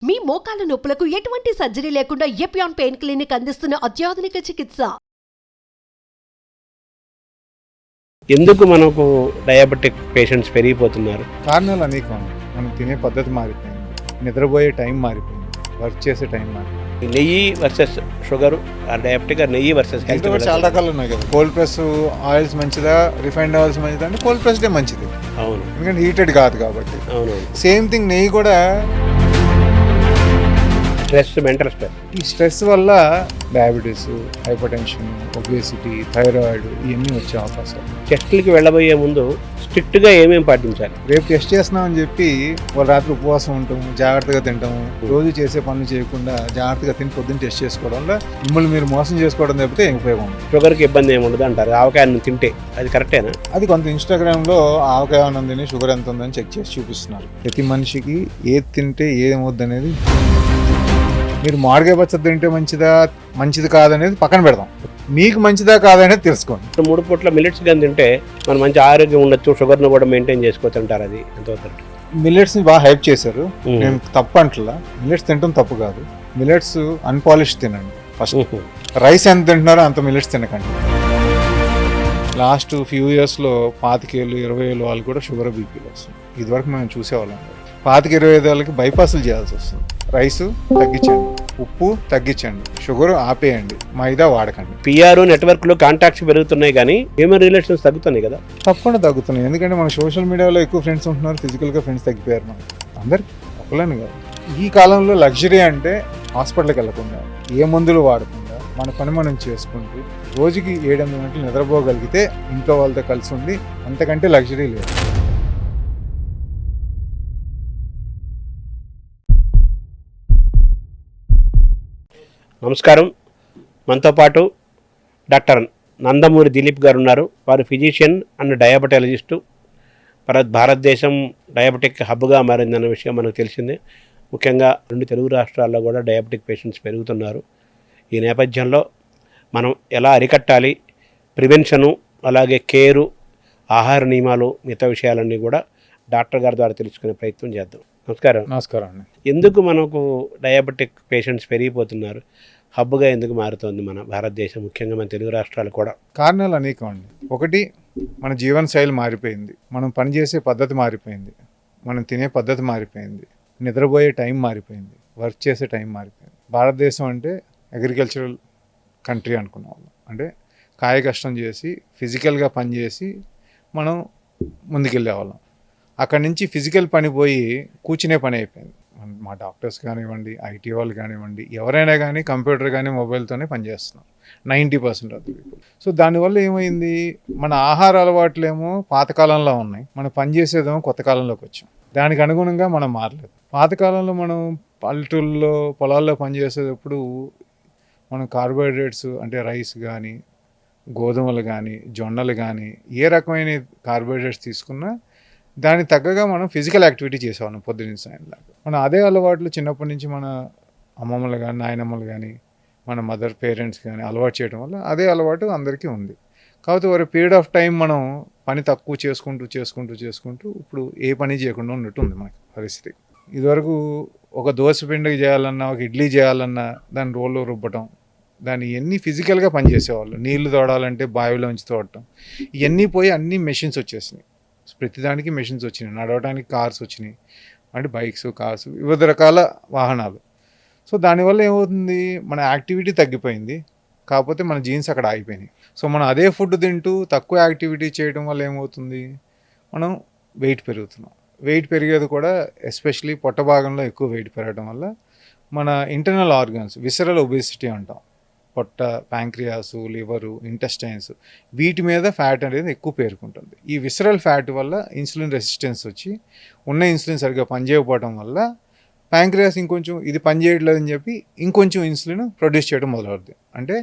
మీ మోకాల నొప్పులకు ఎటువంటి సర్జరీ లేకుండా ఎపియాన్ పెయిన్ క్లినిక్ అందిస్తున్న అత్యాధునిక చికిత్స. ఎందుకు మనకు డయాబెటిక్ పేషెంట్స్ పెరిగిపోతున్నారు? కారణాలు అనేకం. మనం తినే పద్ధతి మారిపోయింది, నిద్రపోయే టైం మారిపోయింది, వర్క్ చేసే టైం మారిపోయింది. నెయ్యి వర్సెస్ షుగర్, నెయ్యి వర్సెస్ హెల్త్ చాలా రకాలు ఉన్నాయి కదా. కోల్డ్ ప్రెస్ ఆయిల్స్ మంచిదా, రిఫైన్డ్ ఆయిల్స్ మంచిదా అంటే కోల్డ్ ప్రెస్డే మంచిది. అవును, ఎందుకంటే హీటెడ్ కాదు కాబట్టి. అవును. సేమ్ థింగ్ నెయ్యి కూడా. Stress, mental stress. ఈ స్ట్రెస్ వల్ల diabetes, hyper tension, obesity, thyroid ఇవన్నీ వచ్చే అవకాశాలు. టెస్టులకి వెళ్ళబోయే ముందు స్ట్రిక్ట్గా ఏమేమి పాటించాలి? రేపు టెస్ట్ చేస్తున్నామని చెప్పి వాళ్ళు రాత్రి ఉపవాసం ఉంటాము, జాగ్రత్తగా తింటాము, రోజు చేసే పనులు చేయకుండా జాగ్రత్తగా తిని పొద్దున్న టెస్ట్ చేసుకోవడం వల్ల మిమ్మల్ని మీరు మోసం చేసుకోవడం తప్పితే ఏం ఉపయోగం ఉంది? షుగర్కి ఇబ్బంది ఏమి ఉండదు అంటారు. ఆవకాయను తింటే అది కరెక్టేనా? అది కొంత ఇన్స్టాగ్రామ్లో ఆవకాయ ఆనందని షుగర్ ఎంత ఉందని చెక్ చేసి చూపిస్తున్నారు. ప్రతి మనిషికి ఏది తింటే ఏమవుద్ది అనేది, మీరు మామిడికాయ పచ్చడి తింటే మంచిది కాదనేది పక్కన పెడదాం. మీకు మంచిదా కాదనేది తెలుసుకోండి. 3 పూట్ల మిల్లెట్స్ కానీ తింటే మనం మంచి ఆరోగ్యం ఉండొచ్చు, షుగర్ను కూడా మెయింటైన్ చేసుకోవచ్చు అంటారు. అది ఎంతవరకు? మిల్లెట్స్ని బాగా హైప్ చేశారు. నేను తప్పు అంటలా, మిల్లెట్స్ తినడం తప్పు కాదు. మిల్లెట్స్ అన్పాలిష్ తినండి ఫస్ట్. రైస్ ఎంత తింటున్నారో అంత మిల్లెట్స్ తినకండి. లాస్ట్ ఫ్యూ ఇయర్స్లో 25 20 వాళ్ళు కూడా షుగర్ బీపీలు వస్తుంది. ఇదివరకు మేము చూసేవాళ్ళం. 25 వాళ్ళకి బైపాసులు చేయాల్సి వస్తుంది. రైస్ తగ్గించండి, ఉప్పు తగ్గించండి, షుగర్ ఆపేయండి, మైదా వాడకండి. పిఆర్ నెట్వర్క్లో కాంటాక్ట్స్ పెరుగుతున్నాయి కానీ హ్యూమన్ రిలేషన్స్ తగ్గుతున్నాయి కదా? తప్పకుండా తగ్గుతున్నాయి. ఎందుకంటే మన సోషల్ మీడియాలో ఎక్కువ ఫ్రెండ్స్ ఉంటున్నారు, ఫిజికల్గా ఫ్రెండ్స్ తగ్గిపోయారు. మనం అందరికి ఒకలేని కాదు. ఈ కాలంలో లగ్జరీ అంటే హాస్పిటల్కి వెళ్ళకుండా, ఏ మందులు వాడకుండా, మన పని మనం చేసుకుంటూ రోజుకి 7-8 గంటలు నిద్రపోగలిగితే ఇంట్లో వాళ్ళతో కలిసి ఉండి అంతకంటే లగ్జరీ లేదు. నమస్కారం. మనతో పాటు డాక్టర్ నందమూరి దిలీప్ గారు ఉన్నారు. వారు ఫిజిషియన్ అండ్ డయాబెటాలజిస్టు. భారతదేశం డయాబెటిక్ హబ్గా మారిందన్న విషయం మనకు తెలిసిందే. ముఖ్యంగా 2 తెలుగు రాష్ట్రాల్లో కూడా డయాబెటిక్ పేషెంట్స్ పెరుగుతున్నారు. ఈ నేపథ్యంలో మనం ఎలా అరికట్టాలి, ప్రివెన్షను, అలాగే కేరు, ఆహార నియమాలు, మిగతా విషయాలన్నీ కూడా డాక్టర్ గారి ద్వారా తెలుసుకునే ప్రయత్నం చేద్దాం. నమస్కారం అండి. ఎందుకు మనకు డయాబెటిక్ పేషెంట్స్ పెరిగిపోతున్నారు? హబ్గా ఎందుకు మారుతోంది మన భారతదేశం, ముఖ్యంగా మన తెలుగు రాష్ట్రాలు కూడా? కారణాలు అనేకం అండి. ఒకటి, మన జీవన శైలి మారిపోయింది, మనం పనిచేసే పద్ధతి మారిపోయింది, మనం తినే పద్ధతి మారిపోయింది, నిద్రపోయే టైం మారిపోయింది, వర్క్ చేసే టైం మారిపోయింది. భారతదేశం అంటే అగ్రికల్చరల్ కంట్రీ అనుకునే వాళ్ళం. అంటే కాయ కష్టం చేసి ఫిజికల్గా పనిచేసి మనం ముందుకెళ్ళేవాళ్ళం. అక్కడి నుంచి ఫిజికల్ పని పోయి కూర్చునే పని అయిపోయింది. మా డాక్టర్స్ కానివ్వండి, ఐటీ వాళ్ళు కానివ్వండి, ఎవరైనా కానీ కంప్యూటర్ కానీ మొబైల్తోనే పనిచేస్తున్నాం 90% ఆఫ్ ది పీపుల్. సో దానివల్ల ఏమైంది, మన ఆహార అలవాట్లేమో పాతకాలంలో ఉన్నాయి, మనం పనిచేసేదేమో కొత్త కాలంలోకి వచ్చాం. దానికి అనుగుణంగా మనం మారలేదు. పాతకాలంలో మనం పల్లెటూళ్ళలో పొలాల్లో పనిచేసేటప్పుడు మనం కార్బోహైడ్రేట్స్ అంటే రైస్ కానీ, గోధుమలు కానీ, జొన్నలు కానీ, ఏ రకమైన కార్బోహైడ్రేట్స్ తీసుకున్నా దానికి తగ్గగా మనం ఫిజికల్ యాక్టివిటీ చేసేవాళ్ళం పొద్దున్న సాయంత్రం. మన అదే అలవాట్లు చిన్నప్పటి నుంచి మన అమ్మమ్మలు కానీ, నాయనమ్మలు కానీ, మన మదర్ పేరెంట్స్ కానీ అలవాటు చేయడం వల్ల అదే అలవాటు అందరికీ ఉంది. కాకపోతే ఒక పీరియడ్ ఆఫ్ టైం మనం పని తక్కువ చేసుకుంటూ ఇప్పుడు ఏ పని చేయకుండా ఉన్నట్టు ఉంది మనకి పరిస్థితి. ఇదివరకు ఒక దోశ పిండికి చేయాలన్నా, ఒక ఇడ్లీ చేయాలన్నా దాన్ని రోల్లో రుబ్బటం, దాన్ని ఎన్ని ఫిజికల్గా పనిచేసేవాళ్ళు. నీళ్లు తోడాలంటే బావిలోంచి తోడటం, ఇవన్నీ పోయి అన్ని మెషిన్స్ వచ్చేసినాయి. ప్రతిదానికి మెషిన్స్ వచ్చినాయి. నడవడానికి కార్స్ వచ్చినాయి, అంటే బైక్స్, కార్స్, వివిధ రకాల వాహనాలు. సో దానివల్ల ఏమవుతుంది, మన యాక్టివిటీ తగ్గిపోయింది, కాకపోతే మన జీన్స్ అక్కడ ఆగిపోయినాయి. సో మనం అదే ఫుడ్ తింటూ తక్కువ యాక్టివిటీ చేయడం వల్ల ఏమవుతుంది, మనం వెయిట్ పెరుగుతున్నాం. వెయిట్ పెరిగేది కూడా ఎస్పెషలీ పొట్ట భాగంలో ఎక్కువ వెయిట్ పెరగడం వల్ల మన ఇంటర్నల్ ఆర్గన్స్, విసరల్ ఒబేసిటీ అంటాం, పొట్ట, ప్యాంక్రియాసు, లివరు, ఇంటెస్టైన్స్, వీటి మీద ఫ్యాట్ అనేది ఎక్కువ పేరుకుంటుంది. ఈ విసరల్ ఫ్యాట్ వల్ల ఇన్సులిన్ రెసిస్టెన్స్ వచ్చి ఉన్న ఇన్సులిన్ సరిగ్గా పనిచేయకపోవడం వల్ల ప్యాంక్రియాస్ ఇంకొంచెం ఇది పనిచేయట్లేదని చెప్పి ఇంకొంచెం ఇన్సులిన్ ప్రొడ్యూస్ చేయడం మొదలవుతుంది. అంటే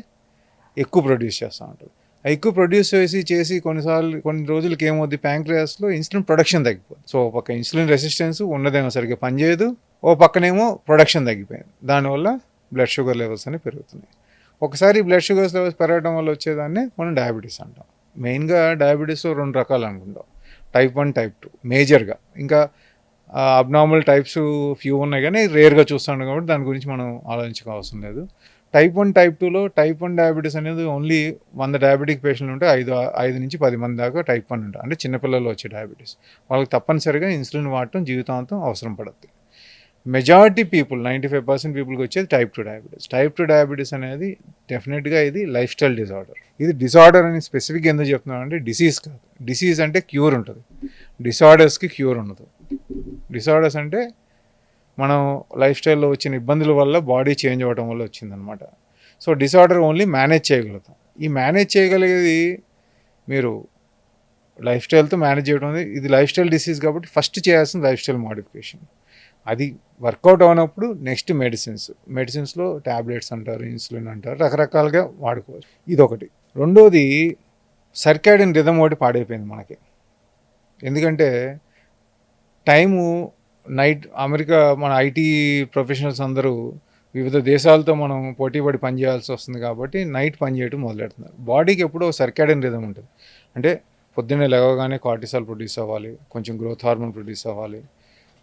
ఎక్కువ ప్రొడ్యూస్ చేస్తూ ఉంటుంది. ఎక్కువ ప్రొడ్యూస్ చేసి కొన్ని రోజులకి ఏమవుద్ది, ప్యాంక్రియాస్లో ఇన్సులిన్ ప్రొడక్షన్ తగ్గిపోతుంది. సో ఒక పక్క ఇన్సులిన్ రెసిస్టెన్స్ ఉన్నదేమో సరిగ్గా పనిచేయదు, ఓ పక్కనేమో ప్రొడక్షన్ తగ్గిపోయింది. దానివల్ల బ్లడ్ షుగర్ లెవెల్స్ అనేవి పెరుగుతున్నాయి. ఒకసారి బ్లడ్ షుగర్స్ లెవెల్స్ పెరగడం వల్ల వచ్చేదాన్ని మనం డయాబెటీస్ అంటాం. మెయిన్గా డయాబెటీస్లో 2 రకాలు అనుకుంటాం, టైప్ 1, టైప్ 2 మేజర్గా. ఇంకా అబ్నార్మల్ టైప్స్ ఫ్యూ ఉన్నాయి కానీ రేర్గా చూస్తాను కాబట్టి దాని గురించి మనం ఆలోచించక అవసరం లేదు. టైప్ 1 టైప్ 2లో టైప్ 1 డయాబెటీస్ అనేది ఓన్లీ 100 డయాబెటిక్ పేషెంట్లు ఉంటే 5 నుంచి 10 మంది దాకా టైప్ 1 ఉంటారు. అంటే చిన్నపిల్లల్లో వచ్చే డయాబెటీస్ వాళ్ళకి తప్పనిసరిగా ఇన్సులిన్ వాడటం జీవితాంతం అవసరం పడుతుంది. మెజారిటీ పీపుల్ 95% పీపుల్కి వచ్చేది టైప్ 2 డయాబెటీస్. టైప్ 2 డయాబెటీస్ అనేది డెఫినెట్గా ఇది లైఫ్ స్టైల్ డిజార్డర్. ఇది డిజార్డర్ అని స్పెసిఫిక్ ఎందుకు చెప్తున్నాను అంటే డిసీజ్ కాదు. డిసీజ్ అంటే క్యూర్ ఉంటుంది, డిసార్డర్స్కి క్యూర్ ఉండదు. డిసార్డర్స్ అంటే మనం లైఫ్ స్టైల్లో వచ్చిన ఇబ్బందుల వల్ల బాడీ చేంజ్ అవ్వడం వల్ల వచ్చిందనమాట. సో డిసార్డర్ ఓన్లీ మేనేజ్ చేయగలుగుతాం. ఈ మేనేజ్ చేయగలిగేది మీరు లైఫ్ స్టైల్తో మేనేజ్ చేయడం అనేది ఇది లైఫ్ స్టైల్ డిసీజ్ కాబట్టి ఫస్ట్ చేయాల్సిన లైఫ్ స్టైల్ మోడిఫికేషన్. అది వర్కౌట్ అవునప్పుడు నెక్స్ట్ మెడిసిన్స్లో ట్యాబ్లెట్స్ అంటారు, ఇన్సులిన్ అంటారు, రకరకాలుగా వాడుకోవచ్చు. ఇదొకటి. రెండోది సర్కాడియన్ రిథమ్ ఒకటి పాడైపోయింది మనకి. ఎందుకంటే టైము నైట్ అమెరికా మన ఐటీ ప్రొఫెషనల్స్ అందరూ వివిధ దేశాలతో మనం పోటీపడి పనిచేయాల్సి వస్తుంది కాబట్టి నైట్ పని చేయడం మొదలెడుతున్నారు. బాడీకి ఎప్పుడో సర్కాడియన్ రిథమ్ ఉంటుంది. అంటే పొద్దున్నే లేవగానే కార్టిసాల్ ప్రొడ్యూస్ అవ్వాలి, కొంచెం గ్రోత్ హార్మోన్ ప్రొడ్యూస్ అవ్వాలి,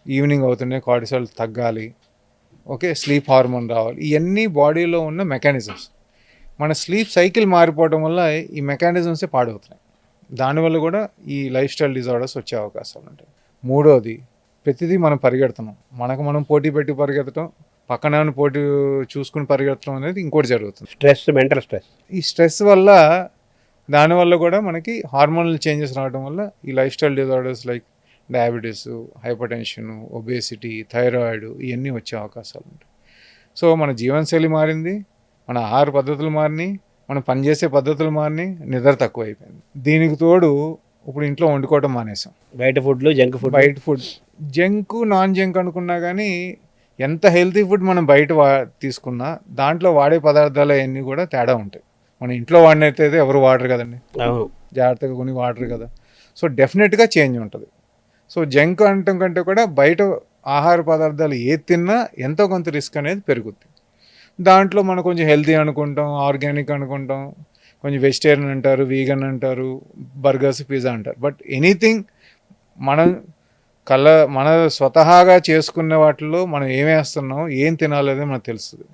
ఈవినింగ్ అవుతుండే కార్టిసాల్ తగ్గాలి, ఓకే, స్లీప్ హార్మోన్ రావాలి. ఇవన్నీ బాడీలో ఉన్న మెకానిజమ్స్. మన స్లీప్ సైకిల్ మారిపోవడం వల్ల ఈ మెకానిజమ్సే పాడవుతున్నాయి. దానివల్ల కూడా ఈ లైఫ్ స్టైల్ డిజార్డర్స్ వచ్చే అవకాశాలు ఉంటాయి. మూడోది ప్రతిదీ మనం పరిగెడుతున్నాం. మనం పోటీ పెట్టి పరిగెత్తడం, పక్కన పోటీ చూసుకుని పరిగెత్తడం అనేది ఇంకోటి జరుగుతుంది. Stress, mental stress. ఈ స్ట్రెస్ వల్ల దానివల్ల కూడా మనకి హార్మోనల్ చేంజెస్ రావడం వల్ల ఈ life style disorders like diabetes, hyper tension, obesity, thyroid ఇవన్నీ వచ్చే అవకాశాలు ఉంటాయి. సో మన జీవనశైలి మారింది, మన ఆహార పద్ధతులు మారినాయి, మనం పనిచేసే పద్ధతులు మారినాయి, నిద్ర తక్కువ అయిపోయింది. దీనికి తోడు ఇప్పుడు ఇంట్లో వండుకోవడం మానేసాం. బయట ఫుడ్లు, junk food, junk non junk అనుకున్నా కానీ ఎంత హెల్తీ ఫుడ్ మనం బయట తీసుకున్నా దాంట్లో వాడే పదార్థాలు అవన్నీ కూడా తేడా ఉంటాయి. మన ఇంట్లో వాడినైతే ఎవరు వాడరు కదండి, జాగ్రత్తగా కొని వాడరు కదా. సో డెఫినెట్గా చేంజ్ ఉంటుంది. సో జంక్ అనటం కంటే కూడా బయట ఆహార పదార్థాలు ఏది తిన్నా ఎంతో కొంత రిస్క్ అనేది పెరుగుద్ది. దాంట్లో మనం కొంచెం హెల్తీ అనుకుంటాం, ఆర్గానిక్ అనుకుంటాం, కొంచెం వెజిటేరియన్ అంటారు, వీగన్ అంటారు, బర్గర్స్, పిజ్జా అంటారు. బట్ ఎనీథింగ్ మన స్వతహాగా చేసుకునే వాటిల్లో మనం ఏం వేస్తున్నాం, ఏం తినాలనేది మనకు తెలుస్తుంది.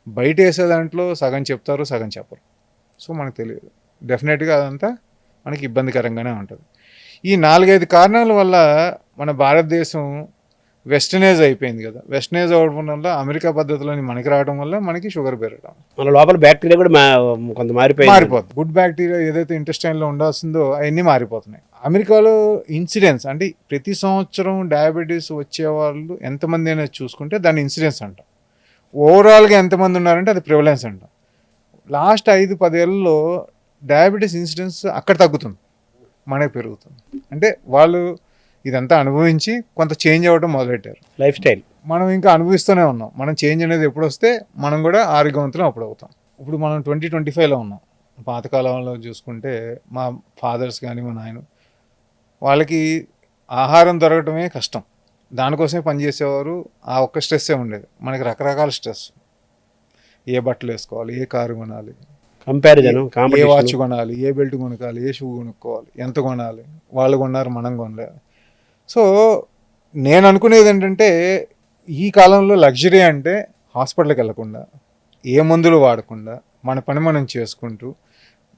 బయట వేసే దాంట్లో సగం చెప్తారు, సగం చెప్పరు. సో మనకు తెలియదు. డెఫినెట్గా అదంతా మనకి ఇబ్బందికరంగానే ఉంటుంది. ఈ 4-5 కారణాల వల్ల మన భారతదేశం వెస్టర్నైజ్ అయిపోయింది కదా. వెస్టర్నైజ్ అవ్వడం వల్ల అమెరికా పద్ధతిలోని మనకి రావడం వల్ల మనకి షుగర్ పెరగడం, మన లోపల బ్యాక్టీరియా కూడా కొంత మారిపోతుంది. గుడ్ బ్యాక్టీరియా ఏదైతే ఇంటెస్టైన్లో ఉండాల్సిందో అవన్నీ మారిపోతున్నాయి. అమెరికాలో ఇన్సిడెన్స్ అంటే ప్రతి సంవత్సరం డయాబెటీస్ వచ్చేవాళ్ళు ఎంతమంది అయినా చూసుకుంటే దాన్ని ఇన్సిడెన్స్ అంటాం. ఓవరాల్గా ఎంతమంది ఉన్నారంటే అది ప్రివలెన్స్ అంటాం. లాస్ట్ 5-10 ఏళ్ళలో డయాబెటీస్ ఇన్సిడెన్స్ అక్కడ తగ్గుతుంది, మనకి పెరుగుతుంది. అంటే వాళ్ళు ఇదంతా అనుభవించి కొంత చేంజ్ అవ్వడం మొదలెట్టారు. లైఫ్ స్టైల్ మనం ఇంకా అనుభవిస్తూనే ఉన్నాం. మనం చేంజ్ అనేది ఎప్పుడు వస్తే మనం కూడా ఆరోగ్యవంతులం అప్పుడు అవుతాం. ఇప్పుడు మనం 2025లో ఉన్నాం. పాతకాలంలో చూసుకుంటే మా ఫాదర్స్ కానీ మా నాయన వాళ్ళకి ఆహారం దొరకటమే కష్టం, దానికోసమే పనిచేసేవారు. ఆ ఒక్క స్ట్రెస్సే ఉండేది. మనకి రకరకాల స్ట్రెస్, ఏ బట్టలు వేసుకోవాలి, ఏ కారు కొనాలి, కంపారిజన్, ఏ వాచ్ కొనాలి, ఏ బెల్ట్ కొనుక్కోవాలి, ఏ షూ కొనుక్కోవాలి, ఎంత కొనాలి, వాళ్ళు కొన్నారు మనం కొనలేదు. సో నేను అనుకునేది ఏంటంటే ఈ కాలంలో లగ్జరీ అంటే హాస్పిటల్కి వెళ్ళకుండా, ఏ మందులు వాడకుండా, మన పని మనం చేసుకుంటూ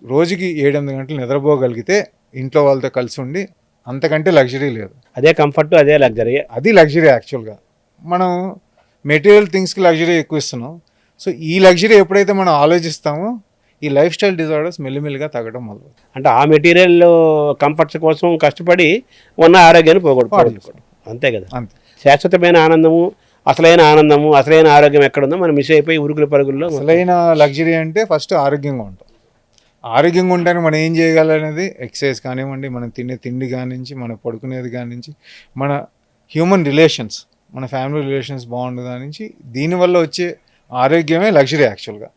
రోజుకి 7-8 గంటలు నిద్రపోగలిగితే ఇంట్లో వాళ్ళతో కలిసి ఉండి అంతకంటే లగ్జరీ లేదు. అదే కంఫర్ట్, అదే లగ్జరీ. అది లగ్జరీ. యాక్చువల్గా మనం మెటీరియల్ థింగ్స్కి లగ్జరీ ఎక్కువ ఇస్తున్నాం. సో ఈ లగ్జరీ ఎప్పుడైతే మనం ఆలోచిస్తామో ఈ లైఫ్ స్టైల్ డిజార్డర్స్ మెల్లిమెల్లిగా తగ్గడం మొదలు. అంటే ఆ మెటీరియల్ కంఫర్ట్స్ కోసం కష్టపడి ఉన్న ఆరోగ్యాన్ని పోగొట్టుకోవడం, అంతే కదా. అంతే. శాశ్వతమైన ఆనందము, అసలైన ఆనందము, అసలైన ఆరోగ్యం ఎక్కడుందో మనం మిస్ అయిపోయి ఉరుగుల పరుగుల్లో. అసలైన లగ్జరీ అంటే ఫస్ట్ ఆరోగ్యంగా ఉంటాం. ఆరోగ్యంగా ఉండడానికి మనం ఏం చేయగలనేది ఎక్సర్సైజ్ కానివ్వండి, మనం తినే తిండి కానించి, మనం పడుకునేది కానించి, మన హ్యూమన్ రిలేషన్స్, మన ఫ్యామిలీ రిలేషన్స్ బాగుండే కానించి, దీనివల్ల వచ్చే ఆరోగ్యమే లగ్జరీ యాక్చువల్గా.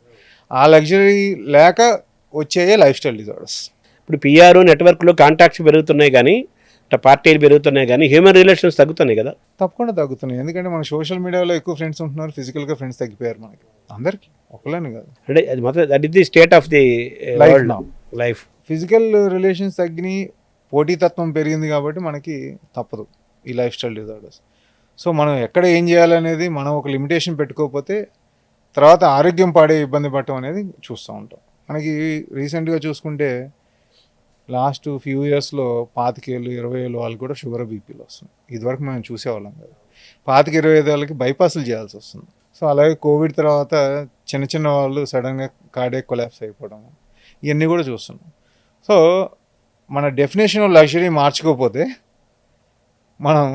ఆ లగ్జరీ లేక వచ్చేయే లైఫ్ స్టైల్ డిజార్డర్స్. ఇప్పుడు పిఆర్ నెట్వర్క్లో కాంటాక్ట్స్ పెరుగుతున్నాయి కానీ, పార్టీలు పెరుగుతున్నాయి కానీ హ్యూమన్ రిలేషన్స్ తగ్గుతున్నాయి కదా. తప్పకుండా తగ్గుతున్నాయి. ఎందుకంటే మన సోషల్ మీడియాలో ఎక్కువ ఫ్రెండ్స్ ఉంటున్నారు, ఫిజికల్గా ఫ్రెండ్స్ తగ్గిపోయారు మనకి అందరికీ, ఒకళ్ళని కాదు. అంటే అది మొత్తం that is the state of the life. Physical relations తగ్గినాయి, పోటీతత్వం పెరిగింది కాబట్టి మనకి తప్పదు ఈ లైఫ్ స్టైల్ డిజార్డర్స్. సో మనం ఎక్కడ ఏం చేయాలనేది మనం ఒక లిమిటేషన్ పెట్టుకోకపోతే తర్వాత ఆరోగ్యం పాడే ఇబ్బంది పడటం అనేది చూస్తూ ఉంటాం. మనకి రీసెంట్గా చూసుకుంటే లాస్ట్ ఫ్యూ ఇయర్స్లో 25 ఏళ్ళు 20 ఏళ్ళు వాళ్ళు కూడా షుగర్ బీపీలు వస్తుంది. ఇదివరకు మేము చూసేవాళ్ళం కదా. 25-25 ఏళ్ళకి బైపాస్లు చేయాల్సి వస్తుంది. సో అలాగే కోవిడ్ తర్వాత చిన్న చిన్న వాళ్ళు సడన్గా కార్డియాక్ కొలాప్స్ అయిపోవడం ఇవన్నీ కూడా చూస్తున్నాం. సో మన డెఫినేషన్ ఆఫ్ లగ్జరీ మార్చుకోకపోతే మనం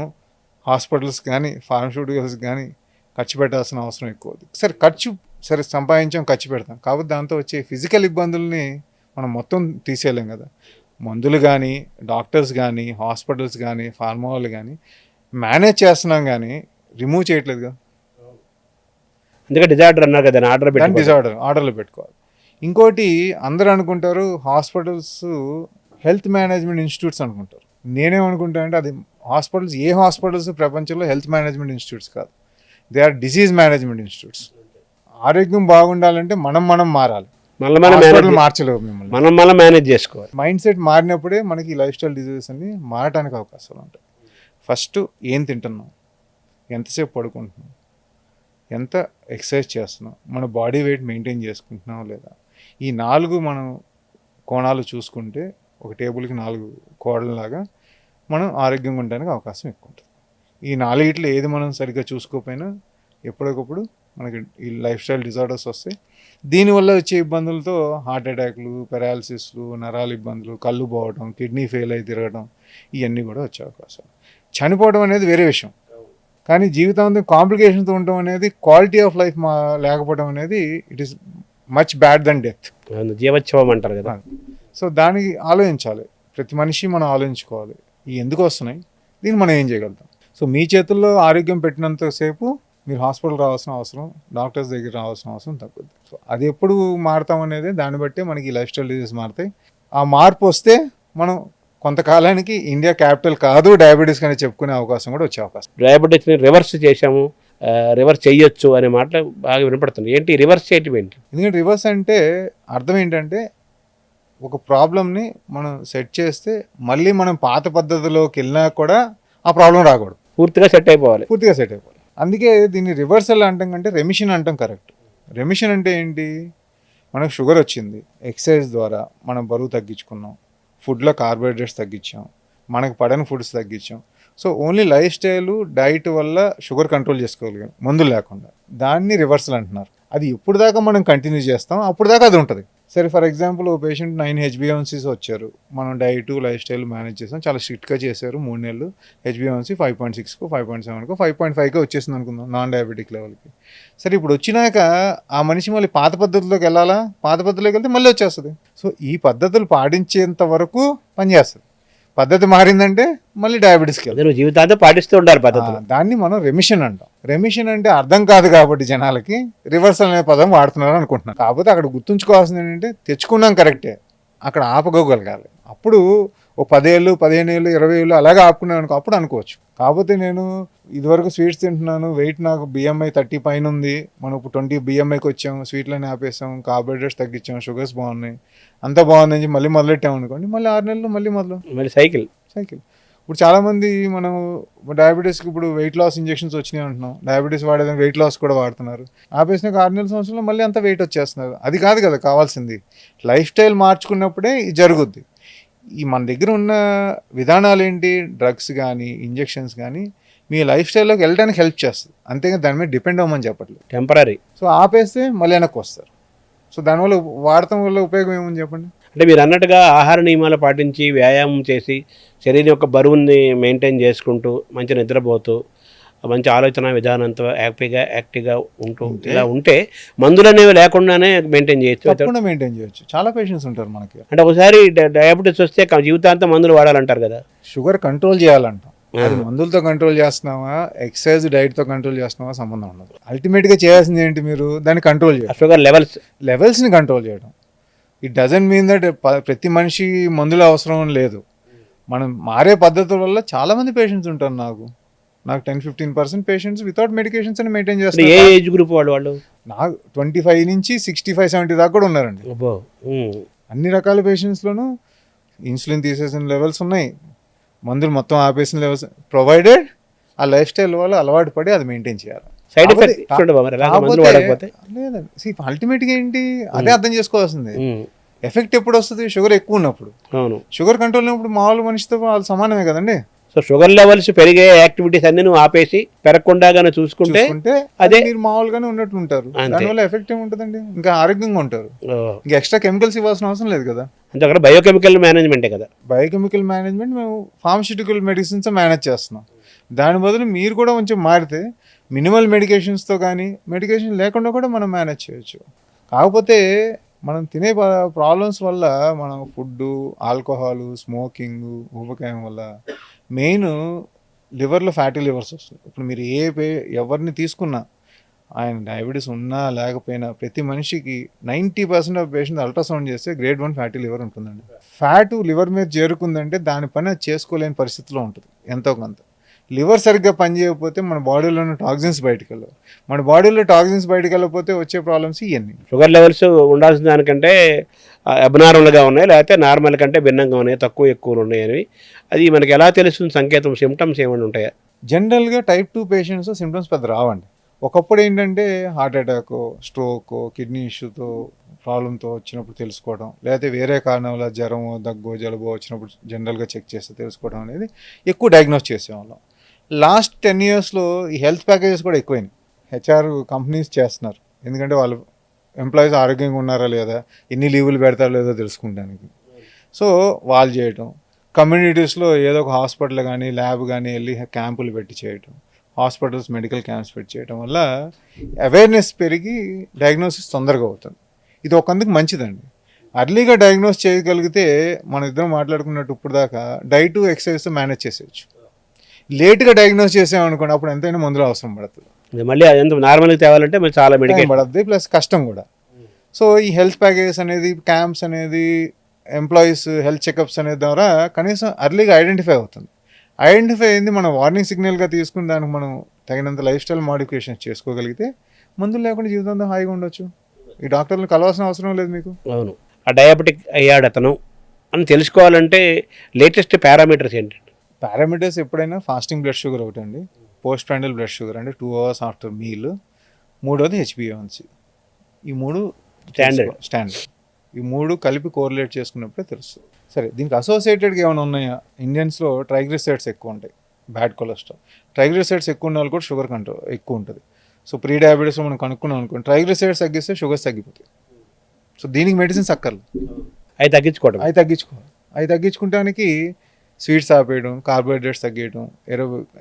హాస్పిటల్స్ కానీ ఫార్మస్యూటికల్స్ కానీ ఖర్చు పెట్టాల్సిన అవసరం ఎక్కువ. సరే సంపాదించాం, ఖర్చు పెడతాం, కాబట్టి దాంతో వచ్చే ఫిజికల్ ఇబ్బందుల్ని మనం మొత్తం తీసేయలేం కదా. మందులు కానీ డాక్టర్స్ కానీ హాస్పిటల్స్ కానీ ఫార్మా వాళ్ళు కానీ మేనేజ్ చేస్తున్నాం కానీ రిమూవ్ చేయట్లేదు కదా. అందుకే డిజార్డర్ అన్నారు కదా, ఆర్డర్లు పెట్టుకోవాలి. ఇంకోటి అందరూ అనుకుంటారు హాస్పిటల్స్ హెల్త్ మేనేజ్మెంట్ ఇన్స్టిట్యూట్స్ అనుకుంటారు. నేనేమనుకుంటా అంటే అది ఏ హాస్పిటల్స్ ప్రపంచంలో హెల్త్ మేనేజ్మెంట్ ఇన్స్టిట్యూట్స్ కాదు, they are disease management institutes. ఆరోగ్యం బాగుండాలంటే మనం మారాలి, మార్చలేవు, మనం మేనేజ్ చేసుకోవాలి. మైండ్ సెట్ మారినప్పుడే మనకి లైఫ్ స్టైల్ డిజీజెస్ అన్ని మారటానికి అవకాశాలు ఉంటాయి. ఫస్ట్ ఏం తింటున్నాం, ఎంతసేపు పడుకుంటున్నాం, ఎంత ఎక్సర్సైజ్ చేస్తున్నాం, మన బాడీ వెయిట్ మెయింటైన్ చేసుకుంటున్నాం లేదా, ఈ 4 మనం కోణాలు చూసుకుంటే ఒక టేబుల్కి 4 కోడలలాగా మనం ఆరోగ్యంగా ఉండడానికి అవకాశం ఎక్కువ ఉంటుంది. ఈ 4 ఏది మనం సరిగ్గా చూసుకోకపోయినా ఎప్పటికప్పుడు మనకి ఈ లైఫ్ స్టైల్ డిజార్డర్స్ వస్తాయి. దీనివల్ల వచ్చే ఇబ్బందులతో హార్ట్ అటాక్లు, పెరాలసిస్లు, నరాల ఇబ్బందులు, కళ్ళు పోవడం, కిడ్నీ ఫెయిల్ అయి తిరగడం ఇవన్నీ కూడా వచ్చే అవకాశం. చనిపోవడం అనేది వేరే విషయం, కానీ జీవితాంతం కాంప్లికేషన్తో ఉండటం అనేది, క్వాలిటీ ఆఫ్ లైఫ్ లేకపోవడం అనేది it is much bad then death. జీవోత్సవం అంటారు కదా. సో దానికి ఆలోచించాలి, ప్రతి మనిషి మనం ఆలోచించుకోవాలి ఈ ఎందుకు వస్తున్నాయి, దీన్ని మనం ఏం చేయగలుగుతాం. సో మీ చేతుల్లో ఆరోగ్యం పెట్టినంతసేపు మీరు హాస్పిటల్ రావాల్సిన అవసరం, డాక్టర్స్ దగ్గర రావాల్సిన అవసరం తగ్గుద్ది. సో అది ఎప్పుడు మారుతాం అనేది దాన్ని బట్టే మనకి లైఫ్ స్టైల్ డిజీజ్ మారుతాయి. ఆ మార్పు వస్తే మనం కొంతకాలానికి ఇండియా క్యాపిటల్ కాదు డయాబెటీస్ కానీ చెప్పుకునే అవకాశం కూడా వచ్చే అవకాశం. డయాబెటీస్ని రివర్స్ చేశాము, రివర్స్ చేయొచ్చు అనే మాటలు బాగా వినపడుతుంది. ఏంటి రివర్స్ చేయటం ఏంటి? ఎందుకంటే రివర్స్ అంటే అర్థం ఏంటంటే ఒక ప్రాబ్లమ్ని మనం సెట్ చేస్తే మళ్ళీ మనం పాత పద్ధతిలోకి వెళ్ళినా కూడా ఆ ప్రాబ్లం రాకూడదు, పూర్తిగా సెట్ అయిపోవాలి. అందుకే దీన్ని రివర్సల్ అంటాం కంటే రెమిషన్ అంటాం కరెక్ట్. రెమిషన్ అంటే ఏంటి, మనకు షుగర్ వచ్చింది, ఎక్సర్సైజ్ ద్వారా మనం బరువు తగ్గించుకున్నాం, ఫుడ్లో కార్బోహైడ్రేట్స్ తగ్గించాం, మనకు పడని ఫుడ్స్ తగ్గించాం. So only lifestyle diet వల్ల షుగర్ కంట్రోల్ చేసుకోగలిగాం మందులు లేకుండా, దాన్ని రివర్సల్ అంటున్నారు. అది ఎప్పుడు దాకా మనం కంటిన్యూ చేస్తాం అప్పుడు దాకా అది ఉంటుంది. సరే for example oh patient 9 HbA1c వచ్చారు, మనం డైట్ లైఫ్ స్టైల్ మేనేజ్ చేసాం, చాలా స్ట్రిక్ట్గా చేశారు 3 నెలలు, HbA1c 5.6కు 5.7కు 5.5కు వచ్చేసింది అనుకుందాం నాన్ డయాబెటిక్ లెవెల్కి. సరే ఇప్పుడు వచ్చినాక ఆ మనిషి మళ్ళీ పాత పద్ధతిలోకి వెళ్ళాలా, పాత పద్ధతిలోకి వెళ్తే మళ్ళీ వచ్చేస్తుంది. సో ఈ పద్ధతులు పాటించేంత వరకు పనిచేస్తుంది, పద్ధతి మారిందంటే మళ్ళీ డయాబెటీస్కి జీవితాంతం పాటిస్తూ ఉండాలి పద్ధతులు. దాన్ని మనం రెమిషన్ అంటాం. రెమిషన్ అంటే అర్థం కాదు కాబట్టి జనాలకి రివర్సల్ అనే పదం వాడుతున్నారు అనుకుంటున్నాను. కాకపోతే అక్కడ గుర్తుంచుకోవాల్సింది ఏంటంటే తెచ్చుకున్నాం కరెక్టే, అక్కడ ఆపగలగాలి. అప్పుడు ఓ 10 ఏళ్ళు 15 ఏళ్ళు 20 ఏళ్ళు అలాగే ఆపుకున్నాను అనుకో, అప్పుడు అనుకోవచ్చు. కాకపోతే నేను ఇదివరకు స్వీట్స్ తింటున్నాను, వెయిట్ నాకు BMI 30 పైన ఉంది, మనం ఇప్పుడు 20 BMIకి వచ్చాము, స్వీట్లని ఆపేసాం, కార్బోహైడ్రేట్స్ తగ్గించాం, షుగర్స్ బాగున్నాయి, అంతా బాగుందని మళ్ళీ మొదలెట్టాము అనుకోండి, మళ్ళీ 6 నెలలు మళ్ళీ సైకిల్. ఇప్పుడు చాలామంది మనం డయాబెటీస్కి ఇప్పుడు వెయిట్ లాస్ ఇంజెక్షన్స్ వచ్చినాయి అంటున్నాం, డయాబెటీస్ వాడేదాన్ని వెయిట్ లాస్ కూడా వాడుతున్నారు, ఆపేసినాక 6 నెలల సంవత్సరంలో మళ్ళీ అంత వెయిట్ వచ్చేస్తున్నారు. అది కాదు కదా కావాల్సింది, లైఫ్ స్టైల్ మార్చుకున్నప్పుడే ఇది జరుగుద్ది. ఈ మన దగ్గర ఉన్న విధానాలు ఏంటి, డ్రగ్స్ కానీ ఇంజెక్షన్స్ కానీ మీ లైఫ్ స్టైల్లోకి వెళ్ళడానికి హెల్ప్ చేస్తుంది, అంతేగా దాని మీద డిపెండ్ అవ్వమని చెప్పట్లేదు, టెంపరీ. సో ఆపేస్తే మళ్ళీ వెనక్కి వస్తారు. సో దానివల్ల వాడటం వల్ల ఉపయోగం ఏమని చెప్పండి. అంటే మీరు అన్నట్టుగా ఆహార నియమాలు పాటించి వ్యాయామం చేసి శరీరం యొక్క బరువుని మెయింటైన్ చేసుకుంటూ మంచి నిద్రపోతూ మంచి ఆలోచన విధానంతో యాక్టివ్గా ఇలా ఉంటే మందులు అనేవి లేకుండానే మెయింటైన్ చేయొచ్చు. చాలా పేషెంట్స్ ఉంటారు మనకి. అంటే ఒకసారి డయాబెటీస్ వస్తే జీవితాంతం మందులు వాడాలంటారు కదా. షుగర్ కంట్రోల్ చేయాలంట, అది మందులతో కంట్రోల్ చేస్తున్నావా ఎక్సర్సైజ్ డైట్తో కంట్రోల్ చేస్తున్నావా సంబంధం ఉండదు. అల్టిమేట్గా చేయాల్సింది ఏంటి, మీరు దాన్ని కంట్రోల్ చేయాలి, షుగర్ లెవెల్స్ని కంట్రోల్ చేయడం. ఇట్ డజంట్ మీన్ దట్ ప్రతి మనిషి మందులు అవసరం లేదు, మనం మారే పద్ధతుల వల్ల చాలామంది పేషెంట్స్ ఉంటారు. నాకు 10-15% పేషెంట్స్ వితౌట్ మెడికేషన్స్ అని మెయింటైన్ చేస్తారు. ఏ ఏజ్ గ్రూప్ వాళ్ళు? నాకు 25 నుంచి 65-70 దాకా కూడా ఉన్నారండి. అన్ని రకాల పేషెంట్స్లోనూ ఇన్సులిన్ తీసేసిన లెవెల్స్ ఉన్నాయి, మందులు మొత్తం ఆపేసిన లెవెల్స్, ప్రొవైడెడ్ ఆ లైఫ్ స్టైల్ వల్ల అలవాటు పడి అది మెయింటైన్ చేయాలి. సైడ్ ఎఫెక్ట్స్ ఉండవా మరి అలాగే మందులు వాడకపోతే? లేదండి, అల్టిమేట్గా ఏంటి అదే అర్థం చేసుకోవాల్సింది. ఉమ్, ఎఫెక్ట్ ఎప్పుడు వస్తుంది? షుగర్ ఎక్కువ ఉన్నప్పుడు. అవును. షుగర్ కంట్రోల్ ఉన్నప్పుడు మామూలు మనిషితో వాళ్ళు సమానమే కదండి. సో షుగర్ లెవెల్స్ పెరిగే యాక్టివిటీస్ అన్ని నువ్వు ఆపేసి పెరగకుండాగానే చూసుకుంటే అదే అదే మీరు మామూలుగానే ఉన్నట్టు ఉంటారు. అంతే. దానివల్ల ఎఫెక్ట్ ఏముంటుందండి, ఇంకా ఆరోగ్యంగా ఉంటారు. ఓ, ఇంకా ఎక్స్ట్రా కెమికల్స్ ఇవ్వాల్సిన అవసరం లేదు కదా. అంటే అక్కడ బయోకెమికల్ మేనేజ్మెంటే కదా. బయోకెమికల్ మేనేజ్మెంట్ మేము ఫార్మస్యూటికల్ మెడిసిన్స్ మేనేజ్ చేస్తున్నాం. దాని బదులు మీరు కూడా కొంచెం మారితే మినిమల్ మెడికేషన్స్తో కానీ మెడికేషన్ లేకుండా కూడా మనం మేనేజ్ చేయొచ్చు. కాకపోతే మనం తినే ప్రాబ్లమ్స్ వల్ల మనం ఫుడ్, ఆల్కహాలు, స్మోకింగ్, ఊబకాయం వల్ల మెయిన్ లివర్లో ఫ్యాటీ లివర్స్ వస్తుంది. ఇప్పుడు మీరు ఎవరిని తీసుకున్నా ఆయన డయాబెటీస్ ఉన్నా లేకపోయినా ప్రతి మనిషికి 90% ఆఫ్ పేషెంట్ అల్ట్రాసౌండ్ చేస్తే గ్రేడ్ 1 ఫ్యాటీ లివర్ ఉంటుందండి. ఫ్యాట్ లివర్ మీద చేరుకుందంటే దాని పని అది చేసుకోలేని పరిస్థితిలో ఉంటుంది ఎంతో కొంత. లివర్ సరిగ్గా పనిచేయకపోతే మన బాడీలో ఉన్న టాక్సిన్స్ బయటకు వెళ్ళవు. మన బాడీలో టాక్సిన్స్ బయటకు వెళ్ళకపోతే వచ్చే ప్రాబ్లమ్స్ ఇవన్నీ. షుగర్ లెవెల్స్ ఉండాల్సిన దానికంటే అబ్నార్మల్గా ఉన్నాయి, లేకపోతే నార్మల్ కంటే భిన్నంగా ఉన్నాయి, తక్కువ ఎక్కువ ఉన్నాయి అని అది మనకి ఎలా తెలుస్తుంది? సంకేతం, సిమ్టమ్స్ ఏమైనా ఉంటాయా? జనరల్గా టైప్ 2 పేషెంట్స్ సిమ్టమ్స్ పెద్ద రావండి. ఒకప్పుడు ఏంటంటే హార్ట్ అటాక్, స్ట్రోక్, కిడ్నీ ఇష్యూతో ప్రాబ్లంతో వచ్చినప్పుడు తెలుసుకోవడం, లేకపోతే వేరే కారణం వల్ల జ్వరమో, దగ్గు, జలుబు వచ్చినప్పుడు జనరల్గా చెక్ చేస్తే తెలుసుకోవడం అనేది ఎక్కువ డయాగ్నోస్ చేసేవాళ్ళం. లాస్ట్ 10 yearsలో ఈ హెల్త్ ప్యాకేజెస్ కూడా ఎక్కువైనాయి. హెచ్ఆర్ కంపెనీస్ చేస్తున్నారు, ఎందుకంటే వాళ్ళు ఎంప్లాయీస్ ఆరోగ్యంగా ఉన్నారా లేదా, ఎన్ని లీవులు పెడతారో లేదో తెలుసుకుంటానికి. సో వాళ్ళు చేయటం, కమ్యూనిటీస్లో ఏదో ఒక హాస్పిటల్ కానీ ల్యాబ్ కానీ వెళ్ళి క్యాంపులు పెట్టి చేయటం, హాస్పిటల్స్ మెడికల్ క్యాంప్స్ పెట్టి చేయడం వల్ల అవేర్నెస్ పెరిగి డయాగ్నోసిస్ తొందరగా అవుతుంది. ఇది ఒకందుకు మంచిదండి. అర్లీగా డయాగ్నోస్ చేయగలిగితే మన ఇద్దరం మాట్లాడుకున్నట్టు ఇప్పుడు దాకా డైట్, ఎక్సర్సైజ్ మేనేజ్ చేసేయచ్చు. లేట్గా డయాగ్నోస్ చేసామనుకోండి అప్పుడు ఎంతైనా మందులు అవసరం పడుతుంది. మళ్ళీ అదంతా నార్మల్గా తేవాలంటే మరి చాలా మెడికేషన్ పడుతుంది, ప్లస్ కష్టం కూడా. సో ఈ హెల్త్ ప్యాకేజెస్ అనేది, క్యాంప్స్ అనేది, ఎంప్లాయీస్ హెల్త్ చెకప్స్ అనే ద్వారా కనీసం అర్లీగా ఐడెంటిఫై అవుతుంది. ఐడెంటిఫై అయింది మనం వార్నింగ్ సిగ్నల్గా తీసుకుని దానికి మనం తగినంత లైఫ్ స్టైల్ మోడిఫికేషన్స్ చేసుకోగలిగితే మందులు లేకుండా జీవితంతో హాయిగా ఉండొచ్చు. ఈ డాక్టర్లు కలవాల్సిన అవసరం లేదు మీకు. అవును. ఆ డయాబెటిక్ అయ్యాడు అతను అని తెలుసుకోవాలంటే లేటెస్ట్ పారామీటర్స్ ఏంటంటే? పారామీటర్స్ ఎప్పుడైనా ఫాస్టింగ్ బ్లడ్ షుగర్ ఒకటి అండి, పోస్ట్ ప్రాండల్ బ్లడ్ షుగర్ అంటే 2 hours ఆఫ్టర్ మీల్, మూడోది HbA1c. ఈ 3 స్టాండర్డ్. ఈ 3 కలిపి కోరిలేట్ చేసుకున్నప్పుడే తెలుస్తుంది. సరే, దీనికి అసోసియేటెడ్గా ఏమైనా ఉన్నాయా? ఇండియన్స్లో ట్రైగ్లిసరైడ్స్ ఎక్కువ ఉంటాయి, బ్యాడ్ కొలెస్ట్రాల్. ట్రైగ్లిసరైడ్స్ ఎక్కువ ఉన్న వాళ్ళు కూడా షుగర్ కంట్రోల్ ఎక్కువ ఉంటుంది. సో ప్రీ డయాబెటీస్లో మనం కనుక్కున్నాం అనుకోండి, ట్రైగ్లిసరైడ్స్ తగ్గిస్తే షుగర్స్ తగ్గిపోతాయి. సో దీనికి మెడిసిన్స్ అక్కర్లేదు, అవి తగ్గించుకోవడం. అవి తగ్గించుకోవడానికి స్వీట్స్ ఆపేయడం, కార్బోహైడ్రేట్స్ తగ్గేయడం,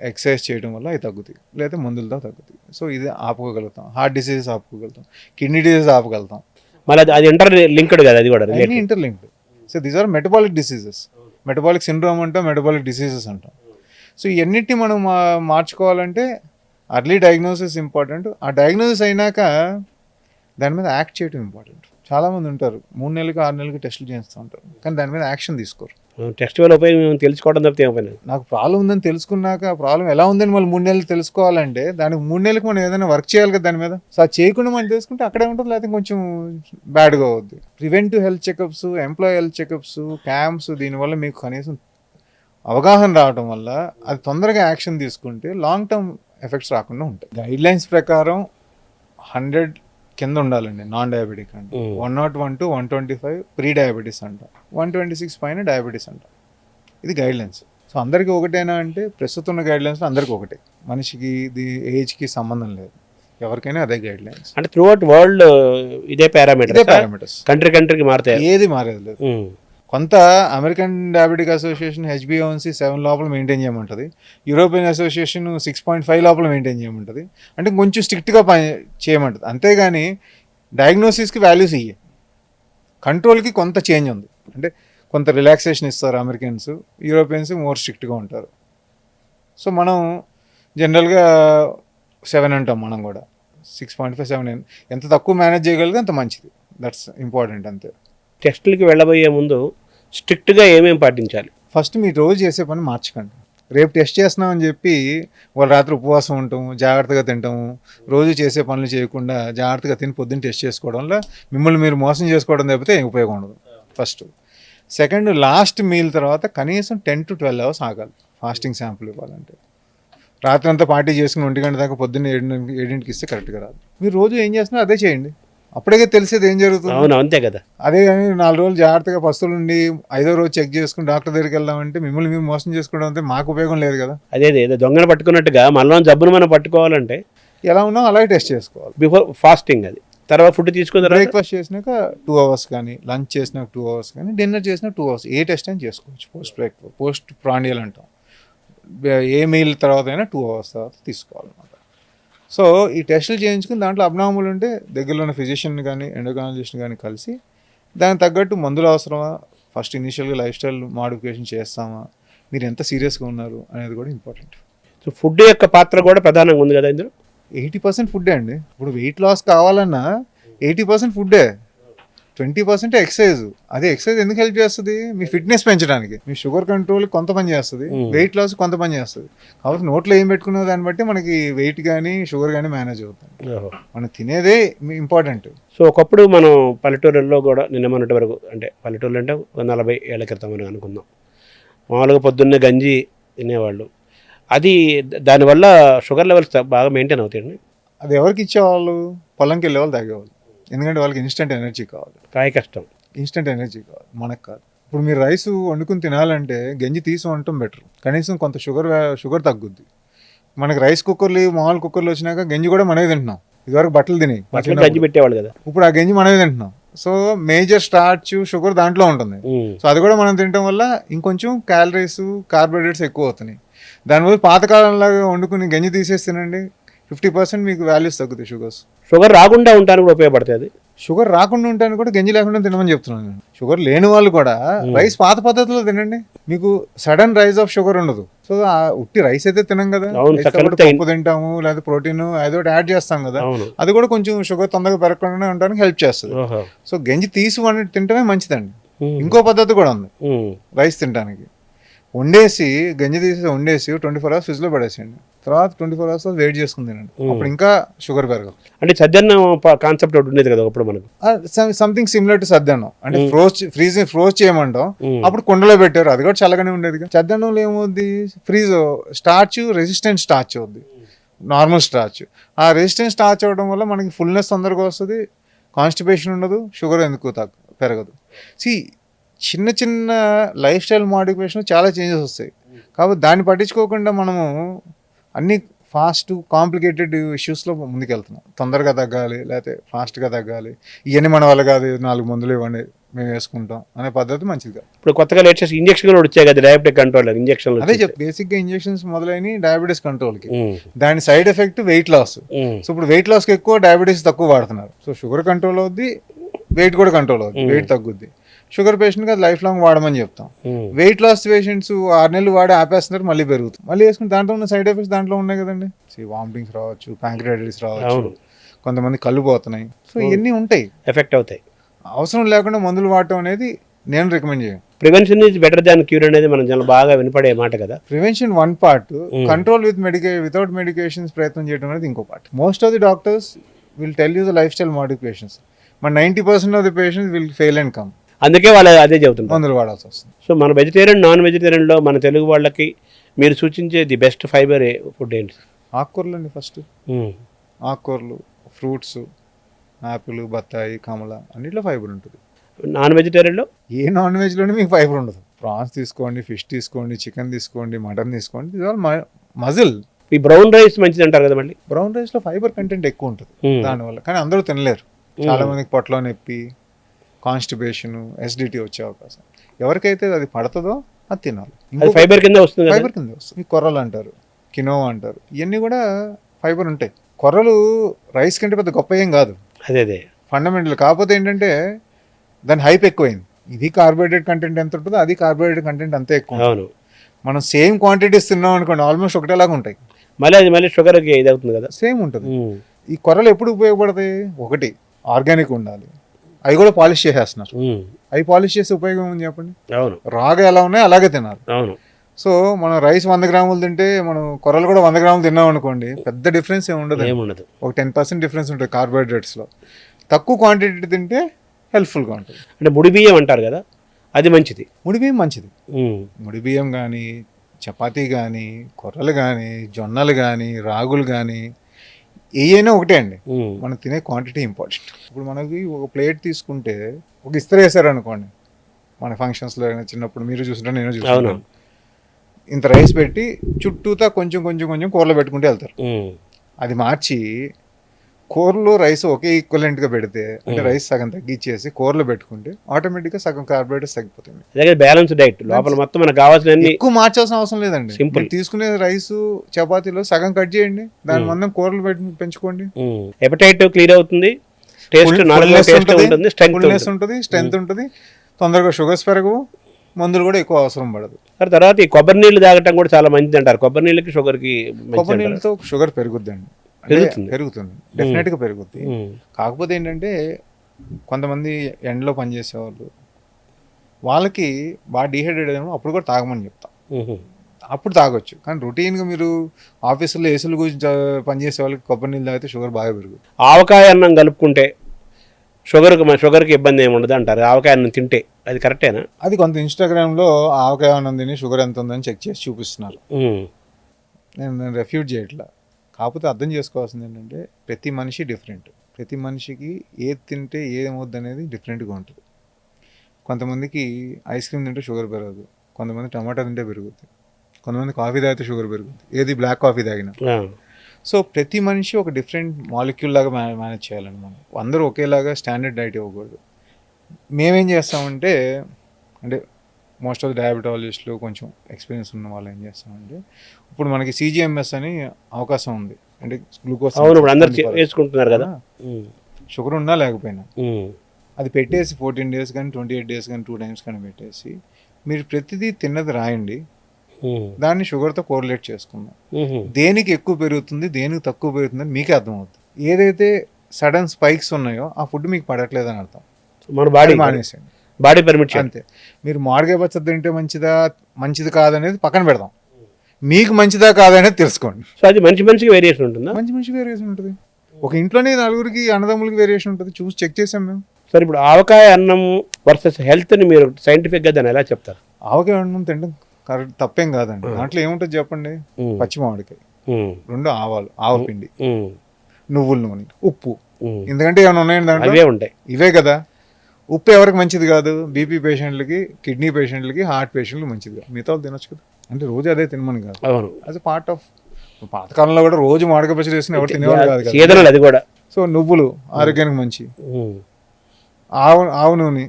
ఎక్సర్సైజ్ చేయడం వల్ల అవి తగ్గుతాయి, లేకపోతే మందులతో తగ్గుతాయి. సో ఇది ఆపుకోగలుగుతాం. హార్ట్ డిసీజెస్ ఆపుకోగలుగుతాం, కిడ్నీ డిసీజెస్ ఆపగలుగుతాం. మళ్ళీ అది ఇంటర్ లింక్డ్ కదా, అది కూడా interlinked. So these are metabolic diseases. Metabolic syndrome అంటాం, మెటబాలిక్ డిసీజెస్ అంటాం. సో ఇవన్నిటిని మనం మార్చుకోవాలంటే అర్లీ డయాగ్నోసిస్ ఇంపార్టెంట్. ఆ డయాగ్నోసిస్ అయినాక దాని మీద యాక్ట్ చేయడం ఇంపార్టెంట్. చాలామంది ఉంటారు 3 నెలలకు 6 నెలలకు టెస్టులు చేస్తూ ఉంటారు, కానీ దాని మీద యాక్షన్ తీసుకోరు. టెస్ట్ వల్ల ఉపయోగం తెలుసుకోవడం తప్పితే ఏమైనా. నాకు ప్రాబ్లం ఉందని తెలుసుకున్నాక ప్రాబ్లం ఎలా ఉందని మళ్ళీ 3 నెలలు తెలుసుకోవాలంటే దానికి 3 నెలలకు మనం ఏదైనా వర్క్ చేయాలి కదా దాని మీద. సో అది చేయకుండా మనం తెలుసుకుంటే అక్కడే ఉంటుంది, లేకపోతే కొంచెం బ్యాడ్గా అవుద్ది. Preventive health checkups, employee health checkups, camps, దీనివల్ల మీకు కనీసం అవగాహన రావడం వల్ల అది తొందరగా యాక్షన్ తీసుకుంటే లాంగ్ టర్మ్ ఎఫెక్ట్స్ రాకుండా ఉంటాయి. గైడ్లైన్స్ ప్రకారం 100 కింద ఉండాలండి నాన్ డయాబెటిక్ అంటే. 101 to 125 ప్రీ డయాబెటీస్ అంట, 126 పైన డయాబెటీస్ అంట. ఇది గైడ్లైన్స్. సో అందరికీ ఒకటేనా అంటే ప్రస్తుతం ఉన్న గైడ్లైన్స్లో అందరికీ ఒకటే, మనిషికి ఇది ఏజ్కి సంబంధం లేదు, ఎవరికైనా అదే గైడ్లైన్స్. అంటే త్రూ అవుట్ వరల్డ్ ఇదే పారామీటర్స్, కంట్రీకి మారుతాయి, ఏది మారేది లేదు. కొంత అమెరికన్ డయాబెటిక్ అసోసియేషన్ HbA1c 7 లోపల మెయింటైన్ చేయమంటుంది, యూరోపియన్ అసోసియేషన్ 6.5 లోపల మెయింటైన్ చేయమంటుంది. అంటే కొంచెం స్ట్రిక్ట్గా చేయమంటుంది, అంతేగాని డయాగ్నోసిస్కి వాల్యూస్ ఇయ్యే. కంట్రోల్కి కొంత చేంజ్ ఉంది, అంటే కొంత రిలాక్సేషన్ ఇస్తారు అమెరికన్స్, యూరోపియన్స్ మోర్ స్ట్రిక్ట్గా ఉంటారు. సో మనం జనరల్గా 7 అంటాం, మనం కూడా 6.5, 7 ఎంత తక్కువ మేనేజ్ చేయగలిగితే అంత మంచిది. దట్స్ ఇంపార్టెంట్ అంతే. టెస్టులకి వెళ్ళబోయే ముందు స్ట్రిక్ట్గా ఏమేమి పాటించాలి? ఫస్ట్ మీరు రోజు చేసే పని మార్చకండి. రేపు టెస్ట్ చేస్తున్నామని చెప్పి వాళ్ళు రాత్రి ఉపవాసం ఉంటాము, జాగ్రత్తగా తింటాము, రోజు చేసే పనులు చేయకుండా జాగ్రత్తగా తిని పొద్దున్న టెస్ట్ చేసుకోవడం వల్ల మిమ్మల్ని మీరు మోసం చేసుకోవడం తప్పితే ఉపయోగం ఉండదు. ఫస్ట్. సెకండ్, లాస్ట్ మీల్ తర్వాత కనీసం 10 to 12 hours ఆగాలి ఫాస్టింగ్ శాంపుల్ ఇవ్వాలంటే. రాత్రి అంతా పార్టీ చేసుకుని 1 గంట దాకా పొద్దున్న 7ంటికి ఇస్తే కరెక్ట్గా రాదు. మీరు రోజు ఏం చేస్తున్నారో అదే చేయండి, అప్పటికే తెలిసేది ఏం జరుగుతుంది. అవును, అంతే కదా. అదే కానీ 4 రోజులు జాగ్రత్తగా పస్తులుండి 5వ రోజు చెక్ చేసుకుని డాక్టర్ దగ్గరికి వెళ్దామంటే మిమ్మల్ని మేము మోసం చేసుకోవడం అంటే మాకు ఉపయోగం లేదు కదా. అదే ఏదో దొంగను పట్టుకున్నట్టుగా మనలో జబ్బును మనం పట్టుకోవాలంటే ఎలా ఉన్నాం అలాగే టెస్ట్ చేసుకోవాలి. బిఫోర్ ఫాస్టింగ్, అది తర్వాత ఫుడ్ తీసుకున్న తర్వాత బ్రేక్ఫాస్ట్ చేసినాక 2 అవర్స్ కానీ, లంచ్ చేసినాక 2 అవర్స్ కానీ, డిన్నర్ చేసినాక 2 అవర్స్ ఏ టెస్ట్ అయినా చేసుకోవచ్చు. పోస్ట్ ప్రాండియల్ అంటాం. ఏ మీల్ తర్వాత అయినా 2 అవర్స్ తర్వాత తీసుకోవాలన్నమాట. సో ఈ టెస్టులు చేయించుకుని దాంట్లో అబ్నార్మల్ ఉంటే దగ్గరలో ఉన్న ఫిజిషియన్ కానీ ఎండోక్రైనాలజిస్ట్ కానీ కలిసి దానికి తగ్గట్టు మందులు అవసరమా, ఫస్ట్ ఇనిషియల్గా లైఫ్ స్టైల్ మాడిఫికేషన్ చేస్తామా, మీరు ఎంత సీరియస్గా ఉన్నారు అనేది కూడా ఇంపార్టెంట్. సో ఫుడ్ యొక్క పాత్ర కూడా ప్రధానంగా ఉంది కదా ఇందులో. 80% ఫుడ్డే అండి. ఇప్పుడు వెయిట్ లాస్ కావాలన్నా 80% ఫుడ్డే, 20% ఎక్సర్సైజ్. అదే ఎక్సర్సైజ్ ఎందుకు హెల్ప్ చేస్తుంది? మీ ఫిట్నెస్ పెంచడానికి, మీ షుగర్ కంట్రోల్ కొంత పని చేస్తుంది, వెయిట్ లాస్ కొంత పని చేస్తుంది. కాబట్టి నోట్లో ఏం పెట్టుకున్న దాన్ని బట్టి మనకి వెయిట్ కానీ షుగర్ కానీ మేనేజ్ అవుతుంది. మనం తినేదే ఇంపార్టెంట్. సో ఒకప్పుడు మనం పల్లెటూరుల్లో కూడా నిన్న మొన్నటి వరకు, అంటే పల్లెటూరులు అంటే 40 ఏళ్ల క్రితం అని అనుకుందాం, మామూలుగా పొద్దున్నే గంజి తినేవాళ్ళు. అది దానివల్ల షుగర్ లెవెల్స్ బాగా మెయింటైన్ అవుతాయండి. అది ఎవరికి ఇచ్చేవాళ్ళు? పొలంకి వెళ్ళే వాళ్ళు తాగేవాళ్ళు. ఎందుకంటే వాళ్ళకి ఇన్స్టెంట్ ఎనర్జీ కావాలి, కాయ కష్టం, ఇన్స్టెంట్ ఎనర్జీ కావాలి, మనకు కాదు. ఇప్పుడు మీరు రైస్ వండుకుని తినాలంటే గంజి తీసి వండటం బెటర్, కనీసం కొంత షుగర్ తగ్గుద్ది. మనకి రైస్ కుక్కర్లు మామూలు కుక్కర్లు వచ్చినాక గంజి కూడా మనమే తింటున్నాం. ఇదివరకు బట్టలు తిని గంజి పెట్టేవాళ్ళు కదా, ఇప్పుడు ఆ గంజి మనమే తింటున్నాం. సో మేజర్ స్టార్చ్ షుగర్ దాంట్లో ఉంటుంది. సో అది కూడా మనం తినడం వల్ల ఇంకొంచెం క్యాలరీస్ కార్బోహైడ్రేట్స్ ఎక్కువ అవుతున్నాయి. దానివల్ల పాతకాలంలాగా వండుకుని గంజి తీసేసి తినండి, 50% మీకు వాల్యూస్ తగ్గుతాయి. షుగర్ రాకుండా ఉండడానికి కూడా ఉపయోగపడుతుంది. అది షుగర్ రాకుండా ఉంటాను కూడా గంజి లేకుండా తినమని చెప్తున్నాను నేను. షుగర్ లేని వాళ్ళు కూడా రైస్ పాత పద్ధతిలో తినండి, మీకు సడన్ రైజ్ ఆఫ్ షుగర్ ఉండదు. సో ఉట్టి రైస్ అయితే తినం కదా, పప్పు తింటాము, లేదా ప్రోటీన్ ఏదో యాడ్ చేస్తాం కదా, అది కూడా కొంచెం షుగర్ తొందరగా పెరగకుండా ఉండడానికి హెల్ప్ చేస్తుంది. సో గంజి తీసి తింటమే మంచిదండి. ఇంకో పద్ధతి కూడా ఉంది రైస్ తినడానికి. వండేసి గంజి తీసి వండేసి 24 hours ఫ్రిడ్జ్లో పడేసేయండి, తర్వాత 24 hours వెయిట్ చేసుకుని తినండి, అప్పుడు ఇంకా షుగర్ పెరగదు. అంటే సద్దన్నం కాన్సెప్ట్ ఒకటి ఉండేది కదా అప్పుడు మనకు, సంథింగ్ సిమిలర్ టు సద్దన్నం. అంటే ఫ్రోజ్ చేయమంటాం, అప్పుడు కుండలో పెట్టారు, అది కూడా చల్లగానే ఉండేది. సద్దన్నంలో ఏమవుద్ది, స్టార్చ్ రెసిస్టెంట్ స్టార్చ్ అవుద్ది, నార్మల్ స్టార్చ్. ఆ రెసిస్టెంట్ స్టార్చ్ అవ్వడం వల్ల మనకి ఫుల్నెస్ తొందరగా వస్తుంది, కాన్స్టిపేషన్ ఉండదు, షుగర్ ఎందుకు పెరగదు. చిన్న చిన్న లైఫ్ స్టైల్ మాడిఫికేషన్ చాలా చేంజెస్ వస్తాయి. కాబట్టి దాన్ని పట్టించుకోకుండా మనము అన్ని ఫాస్ట్ కాంప్లికేటెడ్ ఇష్యూస్లో ముందుకెళ్తున్నాం. తొందరగా తగ్గాలి, లేకపోతే ఫాస్ట్గా తగ్గాలి, ఇవన్నీ మన వల్ల కాదు, 4 మందులు ఇవ్వండి మేము వేసుకుంటాం అనే పద్ధతి మంచిది కాదు. ఇప్పుడు కొత్తగా లేటెస్ట్ ఇంజక్షన్ కూడా వచ్చాయి కదా, డయాబెటిక్ కంట్రోల్ ఇంజక్షన్. అదే బేసిక్గా ఇంజెక్షన్స్ మొదలైన డయాబెటీస్ కంట్రోల్కి. దాని side effect weight loss. So ఇప్పుడు వెయిట్ లాస్కి ఎక్కువ, డయాబెటీస్ తక్కువ వాడుతున్నారు. సో షుగర్ కంట్రోల్ అవుద్ది, వెయిట్ కూడా కంట్రోల్ అవుద్ది, వెయిట్ తగ్గుద్ది. షుగర్ పేషెంట్కి అది లైఫ్ లాంగ్ వాడమని చెప్తాం. వెయిట్ లాస్ పేషెంట్స్ 6 నెలలు వాడి ఆపేస్తున్నారు, మళ్ళీ పెరుగుతుంది, మళ్ళీ వేసుకుని దాంట్లో ఉన్న సైడ్ ఎఫెక్ట్స్ దాంట్లో ఉన్నాయి కదండి. వామిటింగ్స్ రావచ్చు, ప్యాంక్రియాటిస్ రావచ్చు, కొంతమంది కళ్ళు పోతున్నాయి. సో ఇవన్నీ ఉంటాయి, ఎఫెక్ట్ అవుతాయి. అవసరం లేకుండా మందులు వాడటం అనేది నేను రికమెండ్ చేయను. Prevention is better than cure అనేది మనం చాలా బాగా వినపడే మాట కదా. Prevention one part, control without medications ప్రయత్నం చేయడం అనేది ఇంకో part. Most of the doctors will tell you the life style modifications, but 90% of the patients will fail and come. అందుకే వాళ్ళు అదే చెబుతున్నారు, మందులు వాడాల్సి వస్తుంది. సో మన వెజిటేరియన్ నాన్ వెజిటేరియన్లో మన తెలుగు వాళ్ళకి మీరు సూచించే ది బెస్ట్ ఫైబర్ ఫుడ్ ఏంటి? ఆకుకూరలు అండి. ఫస్ట్ ఆకుకూరలు, ఫ్రూట్స్, యాపిల్, బత్తాయి, కమల, అన్నిట్లో ఫైబర్ ఉంటుంది. నాన్ వెజిటేరియన్లో ఏ నాన్ వెజ్లోనే మీకు ఫైబర్ ఉండదు. ప్రాన్స్ తీసుకోండి, ఫిష్ తీసుకోండి, చికెన్ తీసుకోండి, మటన్ తీసుకోండి, ఇది ఆల్ మజిల్. ఈ బ్రౌన్ రైస్ మంచిది అంటారు కదా, మళ్ళీ బ్రౌన్ రైస్లో ఫైబర్ కంటెంట్ ఎక్కువ ఉంటుంది దానివల్ల, కానీ అందరూ తినలేరు. చాలా మందికి పొట్టలో నొప్పి, కాన్స్టిపేషన్, ఎసిడిటీ వచ్చే అవకాశం. ఎవరికైతే అది పడుతుందో అది తినాలి. ఫైబర్ కింద వస్తుంది, ఫైబర్ కింద వస్తుంది. కొర్రలు అంటారు, కినోవా అంటారు, ఇవన్నీ కూడా ఫైబర్ ఉంటాయి. కొర్రలు రైస్ కంటే పెద్ద గొప్ప ఏం కాదు, అదే ఫండమెంటల్. కాకపోతే ఏంటంటే దాని హైప్ ఎక్కువైంది. ఇది కార్బోహైడ్రేట్ కంటెంట్ ఎంత ఉంటుందో అది కార్బోహైడ్రేట్ కంటెంట్ అంతే ఎక్కువ. అవును, మనం సేమ్ క్వాంటిటీస్ తిన్నాం అనుకోండి, ఆల్మోస్ట్ ఒకటేలాగా ఉంటాయి. మళ్ళీ షుగర్కి ఇది అవుతుంది కదా, సేమ్ ఉంటుంది. ఈ కొర్రలు ఎప్పుడు ఉపయోగపడతాయి? ఒకటి ఆర్గానిక్ ఉండాలి, అవి కూడా పాలిష్ చేసేస్తున్నారు. అవి పాలిష్ చేసే ఉపయోగం ఉంది చెప్పండి. అవును, రాగా ఎలా ఉన్నాయో అలాగే తినాలి. అవును. సో మనం రైస్ 100 గ్రాములు తింటే మనం కొర్రలు కూడా 100 గ్రాములు తిన్నాం అనుకోండి, పెద్ద డిఫరెన్స్ ఏముండదు. ఒక 10% డిఫరెన్స్ ఉంటుంది కార్బోహైడ్రేట్స్లో. తక్కువ క్వాంటిటీ తింటే హెల్ప్ఫుల్గా ఉంటుంది. అంటే ముడి బియ్యం అంటారు కదా, అది మంచిది. ముడి బియ్యం మంచిది. ముడి బియ్యం కానీ చపాతీ కానీ, కొర్రలు కానీ, జొన్నలు కానీ, రాగులు కానీ ఏయైనా ఒకటే అండి. మనం తినే క్వాంటిటీ ఇంపార్టెంట్. ఇప్పుడు మనకి ఒక ప్లేట్ తీసుకుంటే ఒక ఇస్త్రీ వేసారు అనుకోండి, మన ఫంక్షన్స్లో చిన్నప్పుడు మీరు చూసుంటారు, నేను చూసుకుంటాను. ఇంత రైస్ పెట్టి చుట్టూతా కొంచెం కొంచెం కొంచెం కూరలు పెట్టుకుంటూ వెళ్తారు. అది మార్చి కూరలో రైస్ ఒకే ఈక్వలెంట్గా పెడితే, అంటే రైస్ సగం తగ్గించేసి కూరలు పెట్టుకుంటే ఆటోమేటిక్గా సగం కార్బోహైడ్రేట్స్ తగ్గిపోతుంది. బ్యాలెన్స్ డైట్ లోపల మొత్తం మనకు కావాల్సిన ఎక్కువ మార్చాల్సిన అవసరం లేదండి. సింపుల్. తీసుకునే రైస్ చపాతీలో సగం కట్ చేయండి, దాని మందం కూరలు పెంచుకోండి. హెపటైట్ క్లియర్ అవుతుంది, ఫుల్నెస్ ఉంటుంది, స్ట్రెంత్ ఉంటుంది, తొందరగా షుగర్స్ పెరగవు, మందులు కూడా ఎక్కువ అవసరం పడదు. తర్వాత ఈ కొబ్బరి నీళ్ళు తాగటం కూడా చాలా మంచిది అంటారు. కొబ్బరి నీళ్ళకి కొబ్బరి నీళ్ళతో షుగర్ పెరుగుద్దండి, పెరుగుతుంది, డెఫినెట్గా పెరుగుద్ది. కాకపోతే ఏంటంటే కొంతమంది ఎండలో పనిచేసే వాళ్ళకి బాగా డీహైడ్రేట్ అయినా అప్పుడు కూడా తాగమని చెప్తాం. అప్పుడు తాగొచ్చు, కానీ రొటీన్గా మీరు ఆఫీసులో ఏసీల గురించి పనిచేసే వాళ్ళకి కొబ్బరి నీళ్ళు తాగితే షుగర్ బాగా పెరుగుతుంది. ఆవకాయ అన్నం కలుపుకుంటే షుగర్కి ఇబ్బంది ఏమి ఉండదు అంటారు. ఆవకాయ అన్నం తింటే అది కరెక్టేనా? అది కొంత ఇన్స్టాగ్రామ్లో ఆవకాయ అన్నం తిని షుగర్ ఎంత ఉందని చెక్ చేసి చూపిస్తున్నారు. నేను రెఫ్యూట్ చేయట్లా. కాకపోతే అర్థం చేసుకోవాల్సింది ఏంటంటే ప్రతి మనిషి డిఫరెంట్. ప్రతి మనిషికి ఏది తింటే ఏమవుద్ది అనేది డిఫరెంట్గా ఉంటుంది. కొంతమందికి ఐస్ క్రీమ్ తింటే షుగర్ పెరగదు, కొంతమంది టమాటా తింటే పెరుగుద్ది, కొంతమంది కాఫీ తాగితే షుగర్ పెరుగుద్ది, ఏది బ్లాక్ కాఫీ తాగినా. సో ప్రతి మనిషి ఒక డిఫరెంట్ మాలిక్యూల్ లాగా మేనేజ్ చేయాలండి. మనం అందరూ ఒకేలాగా స్టాండర్డ్ డైట్ ఇవ్వకూడదు. మేమేం చేస్తామంటే, అంటే మోస్ట్ ఆఫ్ ది డయాబెటాలజిస్టులు కొంచెం ఎక్స్పీరియన్స్ ఉన్న వాళ్ళు ఏం చేస్తామంటే, ఇప్పుడు మనకి CGMS అని అవకాశం ఉంది, అంటే గ్లూకోజ్ వేసుకుంటున్నారు కదా, షుగర్ ఉన్నా లేకపోయినా అది పెట్టేసి 14 days కానీ 28 days కానీ 2 times కానీ పెట్టేసి మీరు ప్రతిదీ తిన్నది రాయండి, దాన్ని షుగర్తో కోరిలేట్ చేసుకుందాం. దేనికి ఎక్కువ పెరుగుతుంది, దేనికి తక్కువ పెరుగుతుంది అని మీకే అర్థమవుతుంది. ఏదైతే సడన్ స్పైక్స్ ఉన్నాయో ఆ ఫుడ్ మీకు పడట్లేదు అని అర్థం. మన బాడీ మానేసండి, బాడీ పర్మిట్ అంతే. మీరు మామిడికాయ పచ్చడి తింటే మంచిది కాదనేది పక్కన పెడదాం, మీకు మంచిదా కాదనేది తెలుసుకోండి. సో అది మనిషికి వేరియేషన్ ఉంటుందా? మంచి వేరియేషన్ ఉంటుంది. ఒక ఇంట్లోనే నలుగురికి అన్నదమ్ములకి వేరియేషన్ ఉంటుంది, చూసి చెక్ చేసాం మేము. సరే, ఇప్పుడు ఆవకాయ అన్నం వర్సెస్ హెల్త్ని మీరు సైంటిఫిక్గా దాన్ని ఎలా చెప్తారు? ఆవకాయ అన్నం తింటాం కరెక్ట్, తప్పేం కాదండి. దాంట్లో ఏముంటుంది చెప్పండి, పచ్చి మామిడికాయ, 2 ఆవాలు, ఆవపిండి, నువ్వుల నూనె, ఉప్పు, ఎందుకంటే ఏమైనా ఉన్నాయండి దాంట్లో? అవే ఉంటాయి. ఇవే కదా. ఉప్పు ఎవరికి మంచిది కాదు? బీపీ పేషెంట్లకి, కిడ్నీ పేషెంట్లకి, హార్ట్ పేషెంట్లకి మంచిది కాదు. మిగతా తినొచ్చు కదా, అంటే రోజు అదే తినమని కాదు. అవును, అది పార్ట్ ఆఫ్. పాతకాలంలో కూడా రోజు మామిడికాయ పచ్చడి వేసుకుని ఎవరు తినేవాళ్ళు కాదు కదా, అది కూడా. సో నువ్వులు ఆరోగ్యానికి మంచి, ఆవు నూనె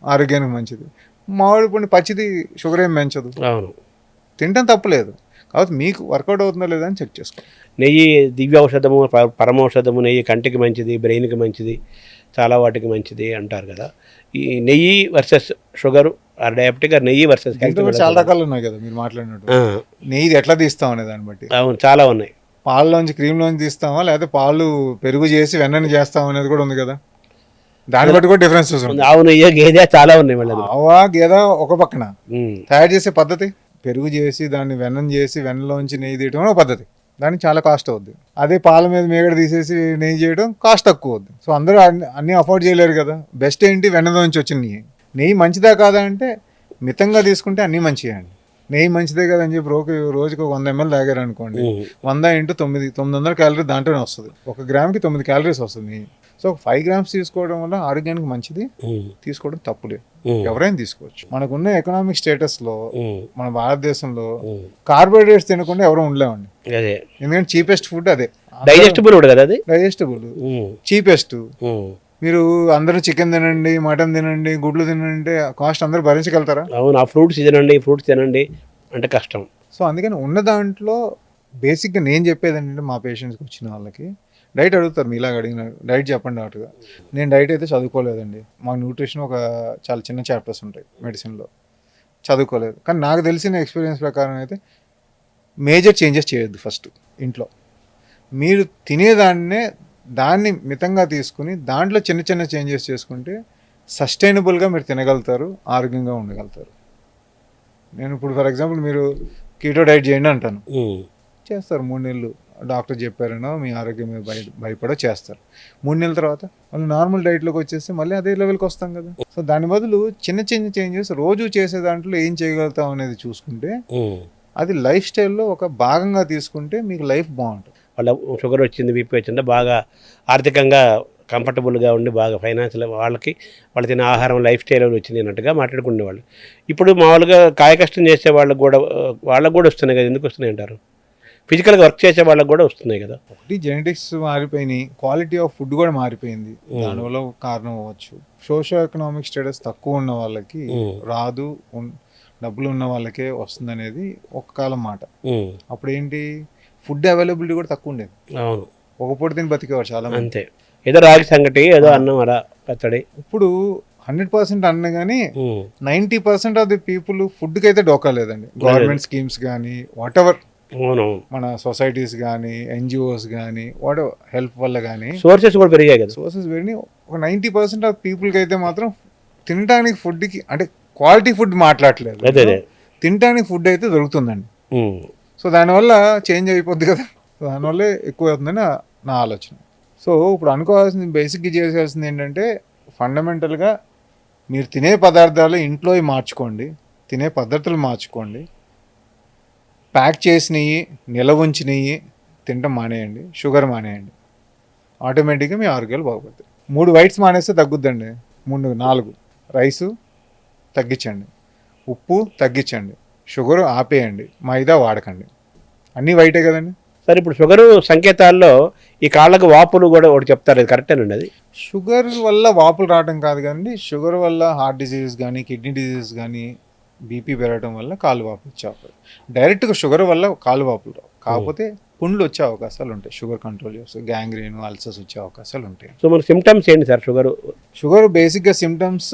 ఆరోగ్యానికి మంచిది, మామిడి పండు పచ్చిది షుగర్ ఏం పెంచదు. అవును, తింటాం తప్పలేదు. కాబట్టి మీకు వర్కౌట్ అవుతుందో లేదా అని చెక్ చేసుకో. నెయ్యి దివ్య ఔషధము, పరమౌషధము. నెయ్యి కంటికి మంచిది, బ్రెయిన్కి మంచిది, చాలా వాటికి మంచిది అంటారు కదా. ఈ నెయ్యి వర్సెస్ షుగర్, డయాబెటిక్, నెయ్యి వర్సెస్ హెల్త్ చాలా రకాలు ఉన్నాయి కదా మీరు మాట్లాడినట్టు. నెయ్యి ఎట్లా తీస్తాం అనే దాన్ని బట్టి. అవును, చాలా ఉన్నాయి. పాలలోంచి క్రీమ్లోంచి తీస్తామా, లేకపోతే పాలు పెరుగు చేసి వెన్నని చేస్తాం అనేది కూడా ఉంది కదా, దాన్ని బట్టి కూడా డిఫరెన్సెస్ ఉంది. ఆవు నెయ్యి, గేదె చాలా ఉన్నాయి. మళ్ళీ ఆవా గేదె ఒక పక్కన తయారు చేసే పద్ధతి, పెరుగు చేసి దాన్ని వెన్నం చేసి వెన్నలోంచి నెయ్యి తీయడం ఒక పద్ధతి, దానికి చాలా కాస్ట్ అవుద్ది. అదే పాల మీద మేగడ తీసేసి నెయ్యి చేయడం కాస్ట్ తక్కువ అవుద్ది. సో అందరూ అన్నీ అఫోర్డ్ చేయలేరు కదా. బెస్ట్ ఏంటి, వెన్నలోంచి వచ్చిన నెయ్యి. నెయ్యి మంచిదా కాదా అంటే మితంగా తీసుకుంటే అన్నీ మంచిగా అండి. నెయ్యి మంచిదే కదా అని చెప్పి రోజుకి 100 ml తాగారు అనుకోండి, 100 × 900 క్యాలరీ దాంట్లోనే వస్తుంది. 1 గ్రామ్కి 9 calories వస్తుంది నెయ్యి. సో 5 grams తీసుకోవడం వల్ల ఆరోగ్యానికి మంచిది, తీసుకోవడం తప్పులేదు, ఎవరైనా తీసుకోవచ్చు. మనకున్న ఎకనామిక్ స్టేటస్లో మన భారతదేశంలో కార్బోహైడ్రేట్స్ తినకుండా ఎవరు ఉండలేమండి. ఎందుకంటే చీపెస్ట్ ఫుడ్ అదే, డైజెస్టిబుల్ కదా, అది డైజెస్టిబుల్ చీపెస్ట్. మీరు అందరూ చికెన్ తినండి, మటన్ తినండి, గుడ్లు తినండి, కాస్ట్ అందరూ భరించగలుగుతారా? అవును, ఆ ఫ్రూట్స్ తినండి అంటే కష్టం. సో అందుకని ఉన్న దాంట్లో బేసిక్గా నేను చెప్పేది ఏంటంటే, మా పేషెంట్స్కి వచ్చిన వాళ్ళకి డైట్ అడుగుతారు, మీలాగా అడిగిన డైట్ చెప్పండి డాక్టర్గా. నేను డైట్ అయితే చదువుకోలేదండి, మాకు న్యూట్రిషన్ ఒక చాలా చిన్న చాప్టర్స్ ఉంటాయి మెడిసిన్లో, చదువుకోలేదు. కానీ నాకు తెలిసిన ఎక్స్పీరియన్స్ ప్రకారం అయితే మేజర్ చేంజెస్ చేయొద్దు. ఫస్ట్ ఇంట్లో మీరు దాన్ని మితంగా తీసుకుని దాంట్లో చిన్న చిన్న చేంజెస్ చేసుకుంటే సస్టైనబుల్గా మీరు తినగలుగుతారు, ఆరోగ్యంగా ఉండగలుగుతారు. నేను ఇప్పుడు ఫర్ ఎగ్జాంపుల్ మీరు కీటో డైట్ చేయండి అంటాను, చేస్తారు 3 నెలలు, డాక్టర్ చెప్పారనో మీ ఆరోగ్యం మీద భయపడో చేస్తారు. 3 నెలల తర్వాత మళ్ళీ నార్మల్ డైట్లోకి వచ్చేస్తే మళ్ళీ అదే లెవెల్కి వస్తాం కదా. సో దాని బదులు చిన్న చిన్న చేంజెస్ రోజు చేసే దాంట్లో ఏం చేయగలుగుతాం అనేది చూసుకుంటే అది లైఫ్ స్టైల్లో ఒక భాగంగా తీసుకుంటే మీకు లైఫ్ బాగుంటుంది. వాళ్ళ షుగర్ వచ్చింది, బీపీ వచ్చింది, బాగా ఆర్థికంగా కంఫర్టబుల్గా ఉండి బాగా ఫైనాన్షియల్ వాళ్ళకి వాళ్ళు తినే ఆహారం లైఫ్ స్టైల్ వచ్చింది అన్నట్టుగా మాట్లాడుకునేవాళ్ళు. ఇప్పుడు మామూలుగా కాయకష్టం చేసే వాళ్ళకు కూడా వస్తున్నాయి కదా, ఎందుకు వస్తున్నాయి అంటారు? ఫిజికల్గా వర్క్ చేసే వాళ్ళకి కూడా వస్తున్నాయి కదా. ఒకటి జెనెటిక్స్ మారిపోయినాయి, క్వాలిటీ ఆఫ్ ఫుడ్ కూడా మారిపోయింది, దానివల్ల ఒక కారణం అవ్వచ్చు. సోషో ఎకనామిక్ స్టేటస్ తక్కువ ఉన్న వాళ్ళకి రాదు, డబ్బులు ఉన్న వాళ్ళకే వస్తుంది అనేది ఒక కాలం మాట. అప్పుడు ఏంటి, ఫుడ్ అవైలబిలిటీ కూడా తక్కువ ఉండేది. అవును, ఒక పూట తిని బతికేవారు చాలా మంది. అంతే, ఏదో రాగి సంగటి, ఏదో అన్నం అలా పచ్చడి. ఇప్పుడు 100% అన్న కానీ 90% ఆఫ్ ది పీపుల్ ఫుడ్కి అయితే డోకా లేదండి. గవర్నమెంట్ స్కీమ్స్ కానీ వాట్ ఎవర్, అవునవును, మన సొసైటీస్ కానీ ఎన్జిఓస్ కానీ వాట్ ఎవర్ హెల్ప్ వల్ల కానీ సోర్సెస్ కూడా పెరిగాయి కదా. సోర్సెస్ పెరిగి ఒక 90% ఆఫ్ పీపుల్కి అయితే మాత్రం తినడానికి ఫుడ్కి అంటే క్వాలిటీ ఫుడ్ మాట్లాడలేదు, అదే తినడానికి ఫుడ్ అయితే దొరుకుతుందండి. సో దానివల్ల చేంజ్ అయిపోద్ది కదా, దానివల్లే ఎక్కువ అవుతుందని నా ఆలోచన. సో ఇప్పుడు అనుకోవాల్సింది, బేసిక్గా చేయాల్సింది ఏంటంటే ఫండమెంటల్గా మీరు తినే పదార్థాలు ఇంట్లో మార్చుకోండి, తినే పద్ధతులు మార్చుకోండి, ప్యాక్ చేసినవి నిల్వ ఉంచినవి తినటం మానేయండి, షుగర్ మానేయండి, ఆటోమేటిక్గా మీ ఆరోగ్యాలు బాగుపడతాయి. 3 వైట్స్ మానేస్తే తగ్గుద్దండి, 4 రైసు తగ్గించండి, ఉప్పు తగ్గించండి, షుగర్ ఆపేయండి, మైదా వాడకండి, అన్నీ వైటే కదండి. సరే, ఇప్పుడు షుగరు సంకేతాల్లో ఈ కాళ్ళకు వాపులు కూడా ఒకటి చెప్తారు, అది కరెక్టేనండి? అది షుగర్ వల్ల వాపులు రావడం కాదు కానీ షుగర్ వల్ల హార్ట్ డిసీజెస్ కానీ కిడ్నీ డిసీజెస్ కానీ బీపీ పెరగడం వల్ల కాలు వాపులు వచ్చే అవకాశం. డైరెక్ట్గా షుగర్ వల్ల కాలు వాపులు రావు, కాకపోతే పుండ్లు వచ్చే అవకాశాలు ఉంటాయి. షుగర్ కంట్రోల్ చేస్తే గ్యాంగ్రీన్, అల్సర్స్ వచ్చే అవకాశాలు ఉంటాయి. సో మన సిమ్టమ్స్ ఏంటి సార్? షుగర్ బేసిక్గా సిమ్టమ్స్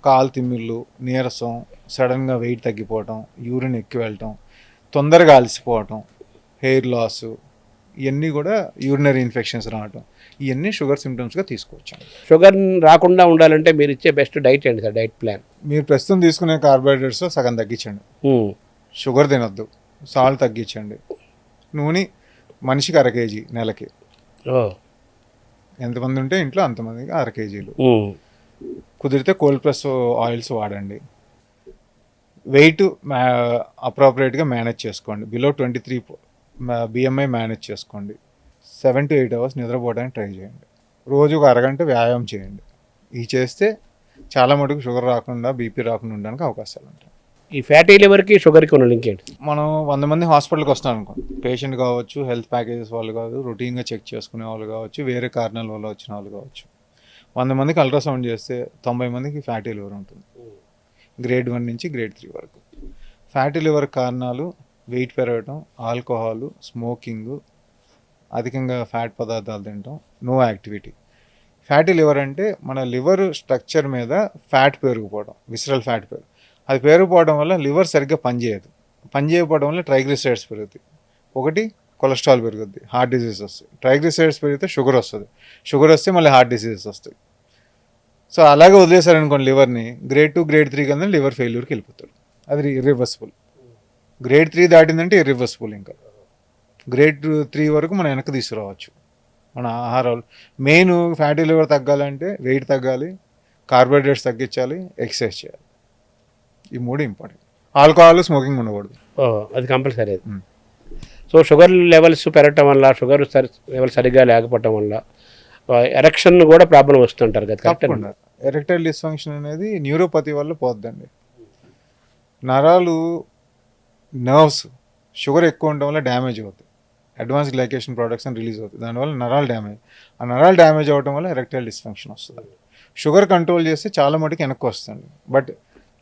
కాలు తిమ్మిళ్ళు, నీరసం, సడన్గా వెయిట్ తగ్గిపోవటం, యూరిన్ ఎక్కువ వెళ్ళటం, తొందరగా అలసిపోవటం, హెయిర్ లాస్, ఇవన్నీ కూడా యూరినరీ ఇన్ఫెక్షన్స్ రావటం, ఇవన్నీ షుగర్ సిమ్టమ్స్గా తీసుకోవచ్చు. షుగర్ రాకుండా ఉండాలంటే మీరు ఇచ్చే బెస్ట్ డైట్ ఏంటి సార్? డైట్ ప్లాన్ మీరు ప్రస్తుతం తీసుకునే కార్బోహైడ్రేట్స్ సగం తగ్గించండి, షుగర్ తినొద్దు, సాల్ట్ తగ్గించండి, నూనె మనిషికి 1/2 kg నెలకి, ఎంతమంది ఉంటే ఇంట్లో అంతమందికి 1/2 kg, కుదిరితే కోల్డ్ ప్రెస్ ఆయిల్స్ వాడండి, వెయిట్ అప్రోప్రియేట్గా మేనేజ్ చేసుకోండి, బిలో 23 BMI మేనేజ్ చేసుకోండి, 7 to 8 hours నిద్రపోవడానికి ట్రై చేయండి, రోజు ఒక అరగంట వ్యాయామం చేయండి. ఇవి చేస్తే చాలా మటుకు షుగర్ రాకుండా, బీపీ రాకుండా ఉండడానికి అవకాశాలు ఉంటాయి. ఈ ఫ్యాటీ లివర్కి షుగర్కి ఉన్న లింక్ ఏంటి? మనం 100 మంది హాస్పిటల్కి వస్తాం అనుకోండి, పేషెంట్ కావచ్చు, హెల్త్ ప్యాకేజెస్ వాళ్ళు కాదు, రొటీన్గా చెక్ చేసుకునే వాళ్ళు కావచ్చు, వేరే కారణాల వల్ల వచ్చిన వాళ్ళు కావచ్చు. 100 మందికి అల్ట్రాసౌండ్ చేస్తే 90 మందికి ఫ్యాటీ లివర్ ఉంటుంది, గ్రేడ్ 1 నుంచి గ్రేడ్ 3 వరకు. ఫ్యాటీ లివర్ కారణాలు వెయిట్ పెరగటం, ఆల్కహాలు, స్మోకింగ్, అధికంగా ఫ్యాట్ పదార్థాలు తినటం, నో యాక్టివిటీ. ఫ్యాటీ లివర్ అంటే మన లివర్ స్ట్రక్చర్ మీద ఫ్యాట్ పెరిగిపోవడం, విసరల్ ఫ్యాట్ అది పెరిగిపోవడం వల్ల లివర్ సరిగ్గా పనిచేయకపోవడం వల్ల ట్రైగ్లిసరైడ్స్ పెరుగుతాయి. ఒకటి కొలెస్ట్రాల్ పెరుగుద్ది, హార్ట్ డిసీజెస్ వస్తాయి. ట్రైగ్లిసరైడ్స్ పెరిగితే షుగర్ వస్తుంది, షుగర్ వస్తే మళ్ళీ హార్ట్ డిసీజెస్ వస్తాయి. సో అలాగే వదిలేశారనుకోండి లివర్ని, గ్రేడ్ 2, గ్రేడ్ 3 కింద లివర్ ఫెయిల్యూర్కి వెళ్ళిపోతాడు, అది ఇర్రివర్సిబుల్. గ్రేడ్ 3 దాటిందంటే ఇర్రివర్సిబుల్. ఇంకా గ్రేడ్ 3 వరకు మనం వెనక్కి తీసుకురావచ్చు మన ఆహారాలు. మెయిన్ ఫ్యాటీ లివర్ తగ్గాలంటే వెయిట్ తగ్గాలి, కార్బోహైడ్రేట్స్ తగ్గించాలి, ఎక్సర్సైజ్ చేయాలి, ఈ 3 ఇంపార్టెంట్. ఆల్కహాల్, స్మోకింగ్ ఉండకూడదు, అది కంపల్సరీ. సో షుగర్ లెవెల్స్ పెరగటం వల్ల, షుగర్ లెవెల్ సరిగ్గా లేకపోవటం వల్ల ఎరెక్షన్ కూడా ప్రాబ్లం వస్తుంటారు కదా. తప్పకుండా ఎరెక్టైల్ డిస్ఫంక్షన్ అనేది న్యూరోపతి వల్ల పోద్దండి. నరాలు, నర్వ్స్ షుగర్ ఎక్కువ ఉండడం వల్ల డ్యామేజ్ అవుతుంది, అడ్వాన్స్ గ్లైకేషన్ ప్రొడక్షన్ రిలీజ్ అవుతుంది, దానివల్ల నరాలు డ్యామేజ్. ఆ నరాలు డ్యామేజ్ అవ్వడం వల్ల ఎరెక్టైల్ డిస్ఫంక్షన్ వస్తుంది. షుగర్ కంట్రోల్ చేస్తే చాలా మటుకు వెనక్కి వస్తుంది, బట్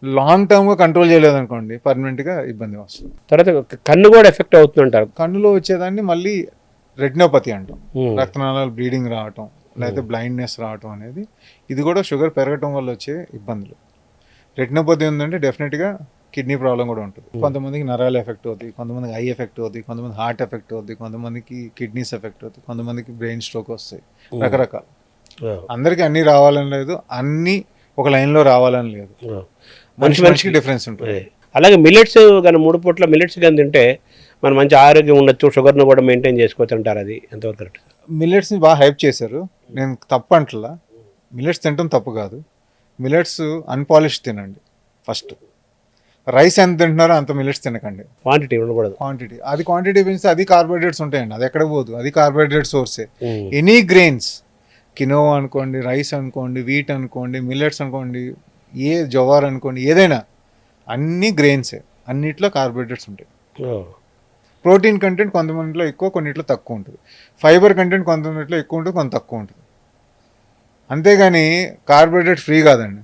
లాంగ్ టర్మ్గా కంట్రోల్ చేయలేదనుకోండి పర్మనెంట్గా ఇబ్బంది వస్తుంది. తర్వాత కన్ను కూడా ఎఫెక్ట్ అవుతుంటారు. కన్నులో వచ్చేదాన్ని మళ్ళీ రెటినోపతి అంటాం, రక్తనాళాలు బ్లీడింగ్ రావటం, లేకపోతే బ్లైండ్నెస్ రావటం అనేది, ఇది కూడా షుగర్ పెరగటం వల్ల వచ్చే ఇబ్బందులు. రెటినోపతి ఉందంటే డెఫినెట్గా కిడ్నీ ప్రాబ్లం కూడా ఉంటుంది. కొంతమందికి నరాలు ఎఫెక్ట్ అవుతాయి, కొంతమందికి ఐ ఎఫెక్ట్ అవుతాయి, కొంతమంది హార్ట్ ఎఫెక్ట్ అవుతాయి, కొంతమందికి కిడ్నీస్ ఎఫెక్ట్ అవుతాయి, కొంతమందికి బ్రెయిన్ స్ట్రోక్ వస్తాయి, రకరకాలు. అందరికీ అన్నీ రావాలని లేదు, అన్నీ ఒక లైన్లో రావాలని లేదు, మనిషికి డిఫరెన్స్ ఉంటుంది. అలాగే మిల్లెట్స్ కానీ 3 పూట్ల మిల్లెట్స్ కానీ తింటే మనం మంచి ఆరోగ్యం ఉండొచ్చు, షుగర్ను కూడా మెయింటైన్ చేసుకోవచ్చు అంటారు. అది ఎంతవరకు కరెక్ట్? మిల్లెట్స్ని బాగా హైప్ చేశారు, నేను తప్పు అంటలా. మిల్లెట్స్ తినడం తప్పు కాదు, మిల్లెట్స్ అన్పాలిష్ తినండి ఫస్ట్. రైస్ ఎంత తింటున్నారో అంత మిల్లెట్స్ తినకండి. క్వాంటిటీ ఉండకూడదు. క్వాంటిటీ పెంచితే అది కార్బోహైడ్రేట్స్ ఉంటాయండి, అది ఎక్కడ పోదు, అది కార్బోహైడ్రేట్ సోర్సే. ఉమ్. ఎనీ గ్రెయిన్స్, కినోవా అనుకోండి, రైస్ అనుకోండి, వీట్ అనుకోండి, మిల్లెట్స్ అనుకోండి, జవార్ అనుకోండి, ఏదైనా అన్ని గ్రెయిన్సే, అన్నిట్లో కార్బోహైడ్రేట్స్ ఉంటాయి. ఓ. ప్రోటీన్ కంటెంట్ కొంతమందిలో ఎక్కువ, కొన్నిట్లో తక్కువ ఉంటుంది. ఫైబర్ కంటెంట్ కొంతమందిలో ఎక్కువ ఉంటుంది, కొంత తక్కువ ఉంటుంది. అంతేగాని కార్బోహైడ్రేట్ ఫ్రీ కాదండి.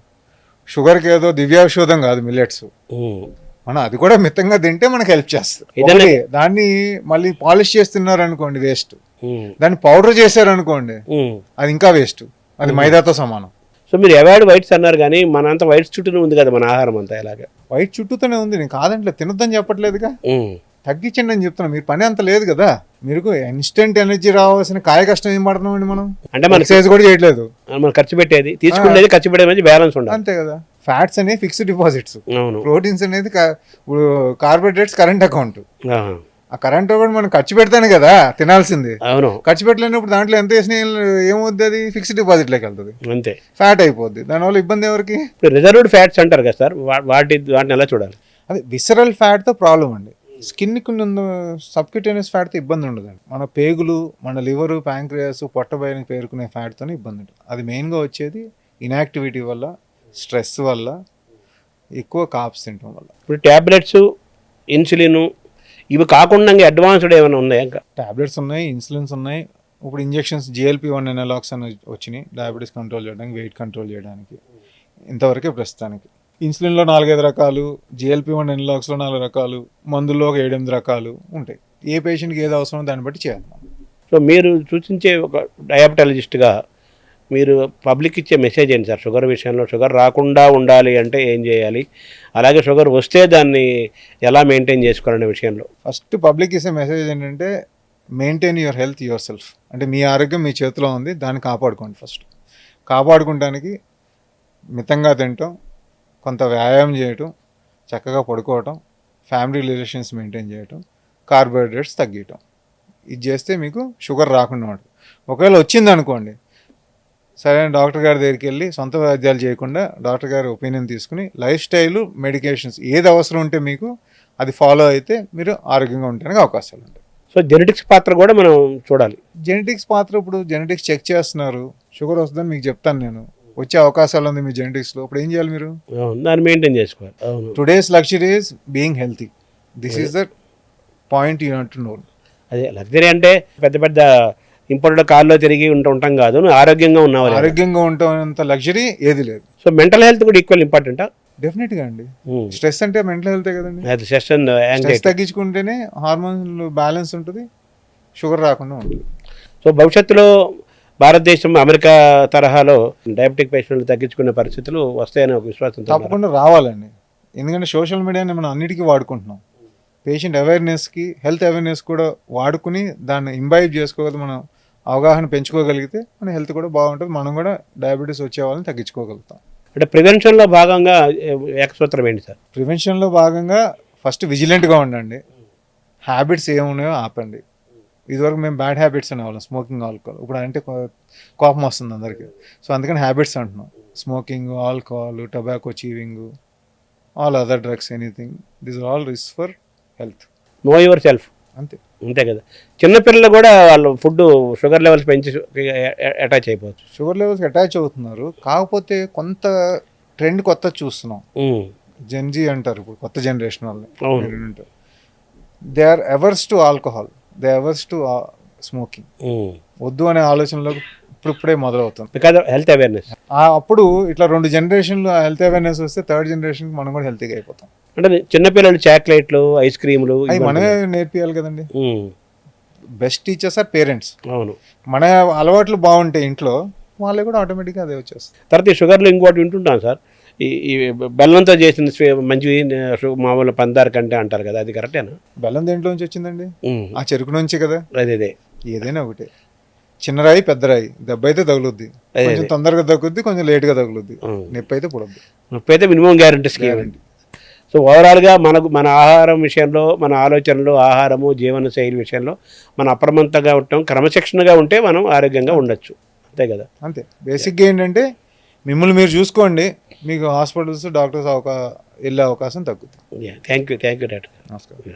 షుగర్కి ఏదో దివ్యాషోధం కాదు మిల్లెట్స్. ఉమ్. మనం అది కూడా మితంగా తింటే మనకు హెల్ప్ చేస్తుంది. ఇదనే- ఒకటి, దాన్ని మళ్ళీ పాలిష్ చేస్తున్నారు అనుకోండి వేస్ట్, ఉమ్. దాన్ని పౌడర్ చేశారు అనుకోండి ఉమ్. అది ఇంకా వేస్ట్, అది మైదాతో సమానం. సో మీరు అవాయిడ్ వైట్స్ అన్నారు కానీ మనంతా వైట్స్ చుట్టూనే ఉంది కదా మన ఆహారం అంతా ఇలాగా. వైట్ చుట్టూతోనే ఉంది, నేను కాదంటే తినొద్దని చెప్పట్లేదుగా, ఉమ్. తగ్గించండి అని చెప్తున్నా. మీరు పని అంత లేదు కదా, మీరు ఇన్స్టెంట్ ఎనర్జీ రావాల్సిన కాయ కష్టం ఏం పడుతున్నామండి మనం. అంటే మన ఎక్సర్సైజ్ కూడా చేయట్లేదు, మనం ఖర్చు పెట్టేది తీసుకునేది ఖర్చు పెట్టేది మధ్య బ్యాలెన్స్ ఉండాలి. అంతే కదా. ఫ్యాట్స్ అనేవి ఫిక్స్డ్ డిపాజిట్స్, అవును. ప్రోటీన్స్ అనేది ఇప్పుడు కార్బోహైడ్రేట్స్ కరెంట్ అకౌంట్. ఆహా. ఆ కరెంట్ అకౌంట్ మనం ఖర్చు పెడతానే కదా తినాల్సింది. అవును, ఖర్చు పెట్టలేనప్పుడు దాంట్లో ఎంత వేసినా ఏమవుద్ది, అది ఫిక్స్డ్ డిపాజిట్లోకి వెళ్తుంది, అంతే. ఫ్యాట్ అయిపోద్ది. దానివల్ల ఇబ్బంది ఎవరికి? ఇప్పుడు రిజర్వ్డ్ ఫ్యాట్స్ అంటారు కదా సార్, వాటిని ఎలా చూడాలి? అది విసరల్ ఫ్యాట్తో ప్రాబ్లం అండి. స్కిన్కి సబ్క్యూటేనియస్ ఫ్యాట్తో ఇబ్బంది ఉండదండి. మన పేగులు, మన లివరు, ప్యాంక్రియాస్, పొట్టబయనికి పేరుకునే ఫ్యాట్తోనే ఇబ్బంది ఉంటుంది. అది మెయిన్గా వచ్చేది ఇన్యాక్టివిటీ వల్ల, స్ట్రెస్ వల్ల, ఎక్కువ కాప్స్ తినడం వల్ల. ఇప్పుడు ట్యాబ్లెట్స్, ఇన్సులిన్ ఇవి కాకుండా అడ్వాన్స్డ్ ఏమైనా ఉన్నాయా? ఇంకా టాబ్లెట్స్ ఉన్నాయి, ఇన్సులిన్స్ ఉన్నాయి, ఇప్పుడు ఇంజెక్షన్స్ GLP-1 ఎనలాగ్స్ అని వచ్చినాయి, డయాబెటీస్ కంట్రోల్ చేయడానికి, వెయిట్ కంట్రోల్ చేయడానికి. ఇంతవరకే ప్రస్తుతానికి. ఇన్సులిన్లో 4-5 రకాలు, GLP-1 ఎనలాగ్స్లో 4 రకాలు, మందుల్లో ఒక 7-8 రకాలు ఉంటాయి. ఏ పేషెంట్కి ఏది అవసరమో దాన్ని బట్టి చేయాలి మనం. సో మీరు సూచించే ఒక డయాబెటాలజిస్ట్గా మీరు పబ్లిక్ ఇచ్చే మెసేజ్ ఏంటి సార్? షుగర్ విషయంలో షుగర్ రాకుండా ఉండాలి అంటే ఏం చేయాలి, అలాగే షుగర్ వస్తే దాన్ని ఎలా మెయింటైన్ చేసుకోవాలనే విషయంలో. ఫస్ట్ పబ్లిక్ ఇచ్చే మెసేజ్ ఏంటంటే, maintain your health your self. అంటే మీ ఆరోగ్యం మీ చేతిలో ఉంది, దాన్ని కాపాడుకోండి. ఫస్ట్ కాపాడుకోవడానికి మితంగా తినటం, కొంత వ్యాయామం చేయటం, చక్కగా పడుకోవటం, ఫ్యామిలీ రిలేషన్స్ మెయింటైన్ చేయటం, కార్బోహైడ్రేట్స్ తగ్గించటం. ఇది చేస్తే మీకు షుగర్ రాకుండా ఉంటుంది. ఒకవేళ వచ్చింది అనుకోండి, సరే డాక్టర్ గారి దగ్గరికి వెళ్ళి సొంత వైద్యాలు చేయకుండా డాక్టర్ గారి ఒపీనియన్ తీసుకుని లైఫ్ స్టైలు, మెడికేషన్స్ ఏది అవసరం ఉంటే మీకు అది ఫాలో అయితే మీరు ఆరోగ్యంగా ఉండడానికి అవకాశాలు ఉంటాయి. సో జెనెటిక్స్ పాత్ర కూడా మనం చూడాలి. జెనెటిక్స్ పాత్ర, ఇప్పుడు జెనెటిక్స్ చెక్ చేస్తున్నారు, షుగర్ వస్తుందని మీకు చెప్తాను నేను, వచ్చే అవకాశాలు ఉంది మీ జెనెటిక్స్లో. ఇప్పుడు ఏం చేయాలి మీరు? అవును, దాన్ని మెయింటైన్ చేసుకోవాలి. అవును, today's luxury is being healthy. This is the point you have to know. అదే లగ్జరీ అంటే పెద్ద పెద్ద ఇంపోర్టెడ్ కార్లో తిరిగి ఉంటాం కాదు, నువ్వు ఆరోగ్యంగా ఉన్నావు. ఆరోగ్యంగా ఉండటంత లగ్జరీ ఏది లేదు. సో మెంటల్ హెల్త్ కూడా ఈక్వల్ ఇంపార్టెంటా? డెఫినెట్గా అండి. స్ట్రెస్ అంటే మెంటల్ హెల్తే కదండి. స్ట్రెస్ తగ్గించుకుంటేనే హార్మోన్లు బ్యాలెన్స్ ఉంటుంది, షుగర్ రాకుండా ఉంటుంది. సో భవిష్యత్తులో భారతదేశం అమెరికా తరహాలో డయాబెటిక్ పేషెంట్లు తగ్గించుకునే పరిస్థితులు వస్తాయనే ఒక విశ్వాసం తప్పకుండా రావాలండి. ఎందుకంటే సోషల్ మీడియాని మనం అన్నిటికీ వాడుకుంటున్నాం. పేషెంట్ అవేర్నెస్కి, హెల్త్ అవేర్నెస్ కూడా వాడుకుని దాన్ని ఇంబైబ్ చేసుకోగలిగితే, మనం అవగాహన పెంచుకోగలిగితే మన హెల్త్ కూడా బాగుంటుంది, మనం కూడా డయాబెటీస్ వచ్చే వాళ్ళని తగ్గించుకోగలుగుతాం. అంటే ప్రివెన్షన్లో భాగంగా ఏకసూత్రం ఏంటి సార్? ప్రివెన్షన్లో భాగంగా ఫస్ట్ విజిలెంట్గా ఉండండి, హ్యాబిట్స్ ఏమున్నాయో ఆపండి. ఇదివరకు మేము బ్యాడ్ హ్యాబిట్స్ అనేవాళ్ళం, స్మోకింగ్, ఆల్కహాల్. ఇప్పుడు అంటే కోపం వస్తుంది అందరికీ, సో అందుకని హ్యాబిట్స్ అంటున్నాం. Smoking, alcohol, tobacco, chewing, all other drugs, anything, this are all risk for health. Know yourself. అంతే కదా. చిన్నపిల్లలు కూడా వాళ్ళు ఫుడ్ షుగర్ లెవెల్స్ పెంచి అటాచ్ అయిపోవచ్చు. షుగర్ లెవెల్స్కి అటాచ్ అవుతున్నారు. కాకపోతే కొంత ట్రెండ్ కొత్త చూస్తున్నాం. జెన్జీ అంటారు ఇప్పుడు, కొత్త జనరేషన్ వాళ్ళని. They are averse to alcohol, they averse to smoking. వద్దు అనే ఆలోచనలో ఇప్పుడే మొదలవుతుంది. Because health awareness. అప్పుడు ఇట్లా 2 జనరేషన్లు హెల్త్ అవేర్నెస్ వస్తే థర్డ్ జనరేషన్ మనం కూడా హెల్తీగా అయిపోతాం. అంటే చిన్నపిల్లలు చాక్లెట్లు, ఐస్ క్రీములు అవి మనమే నేర్పియాలి కదండి. Best teachers are parents. అవును, మన అలవాట్లు బాగుంటాయి ఇంట్లో, వాళ్ళే కూడా ఆటోమేటిక్గా అదే వచ్చేస్తుంది. తర్వాత ఈ షుగర్లో ఇంకోటి వింటుంటాం సార్, ఈ బెల్లంతో చేసిన మంచివి మామూలు పందారు కంటే అంటారు కదా, అది కరెక్టేనా? బెల్లం దేంట్లో నుంచి వచ్చిందండి? ఆ చెరుకు నుంచి కదా. అదే ఏదైనా ఒకటే, చిన్న రాయి పెద్ద రాయి, దెబ్బ అయితే తగులుద్ది, కొంచెం తొందరగా తగ్గుద్ది, కొంచెం లేట్గా తగులుద్ది, నొప్పి అయితే పుడద్దు. నొప్పి అయితే మినిమం గ్యారంటీ స్కీమ్. సో ఓవరాల్గా మన ఆహారం విషయంలో, మన ఆలోచనలు, ఆహారము, జీవన శైలి విషయంలో మనం అప్రమత్తంగా ఉండటం, క్రమశిక్షణగా ఉంటే మనం ఆరోగ్యంగా ఉండొచ్చు. అంతే కదా. అంతే. బేసిక్గా ఏంటంటే మిమ్మల్ని మీరు చూసుకోండి, మీకు హాస్పిటల్స్ డాక్టర్స్ వెళ్ళే అవకాశం తగ్గుతుంది. Thank you doctor. నమస్కారం.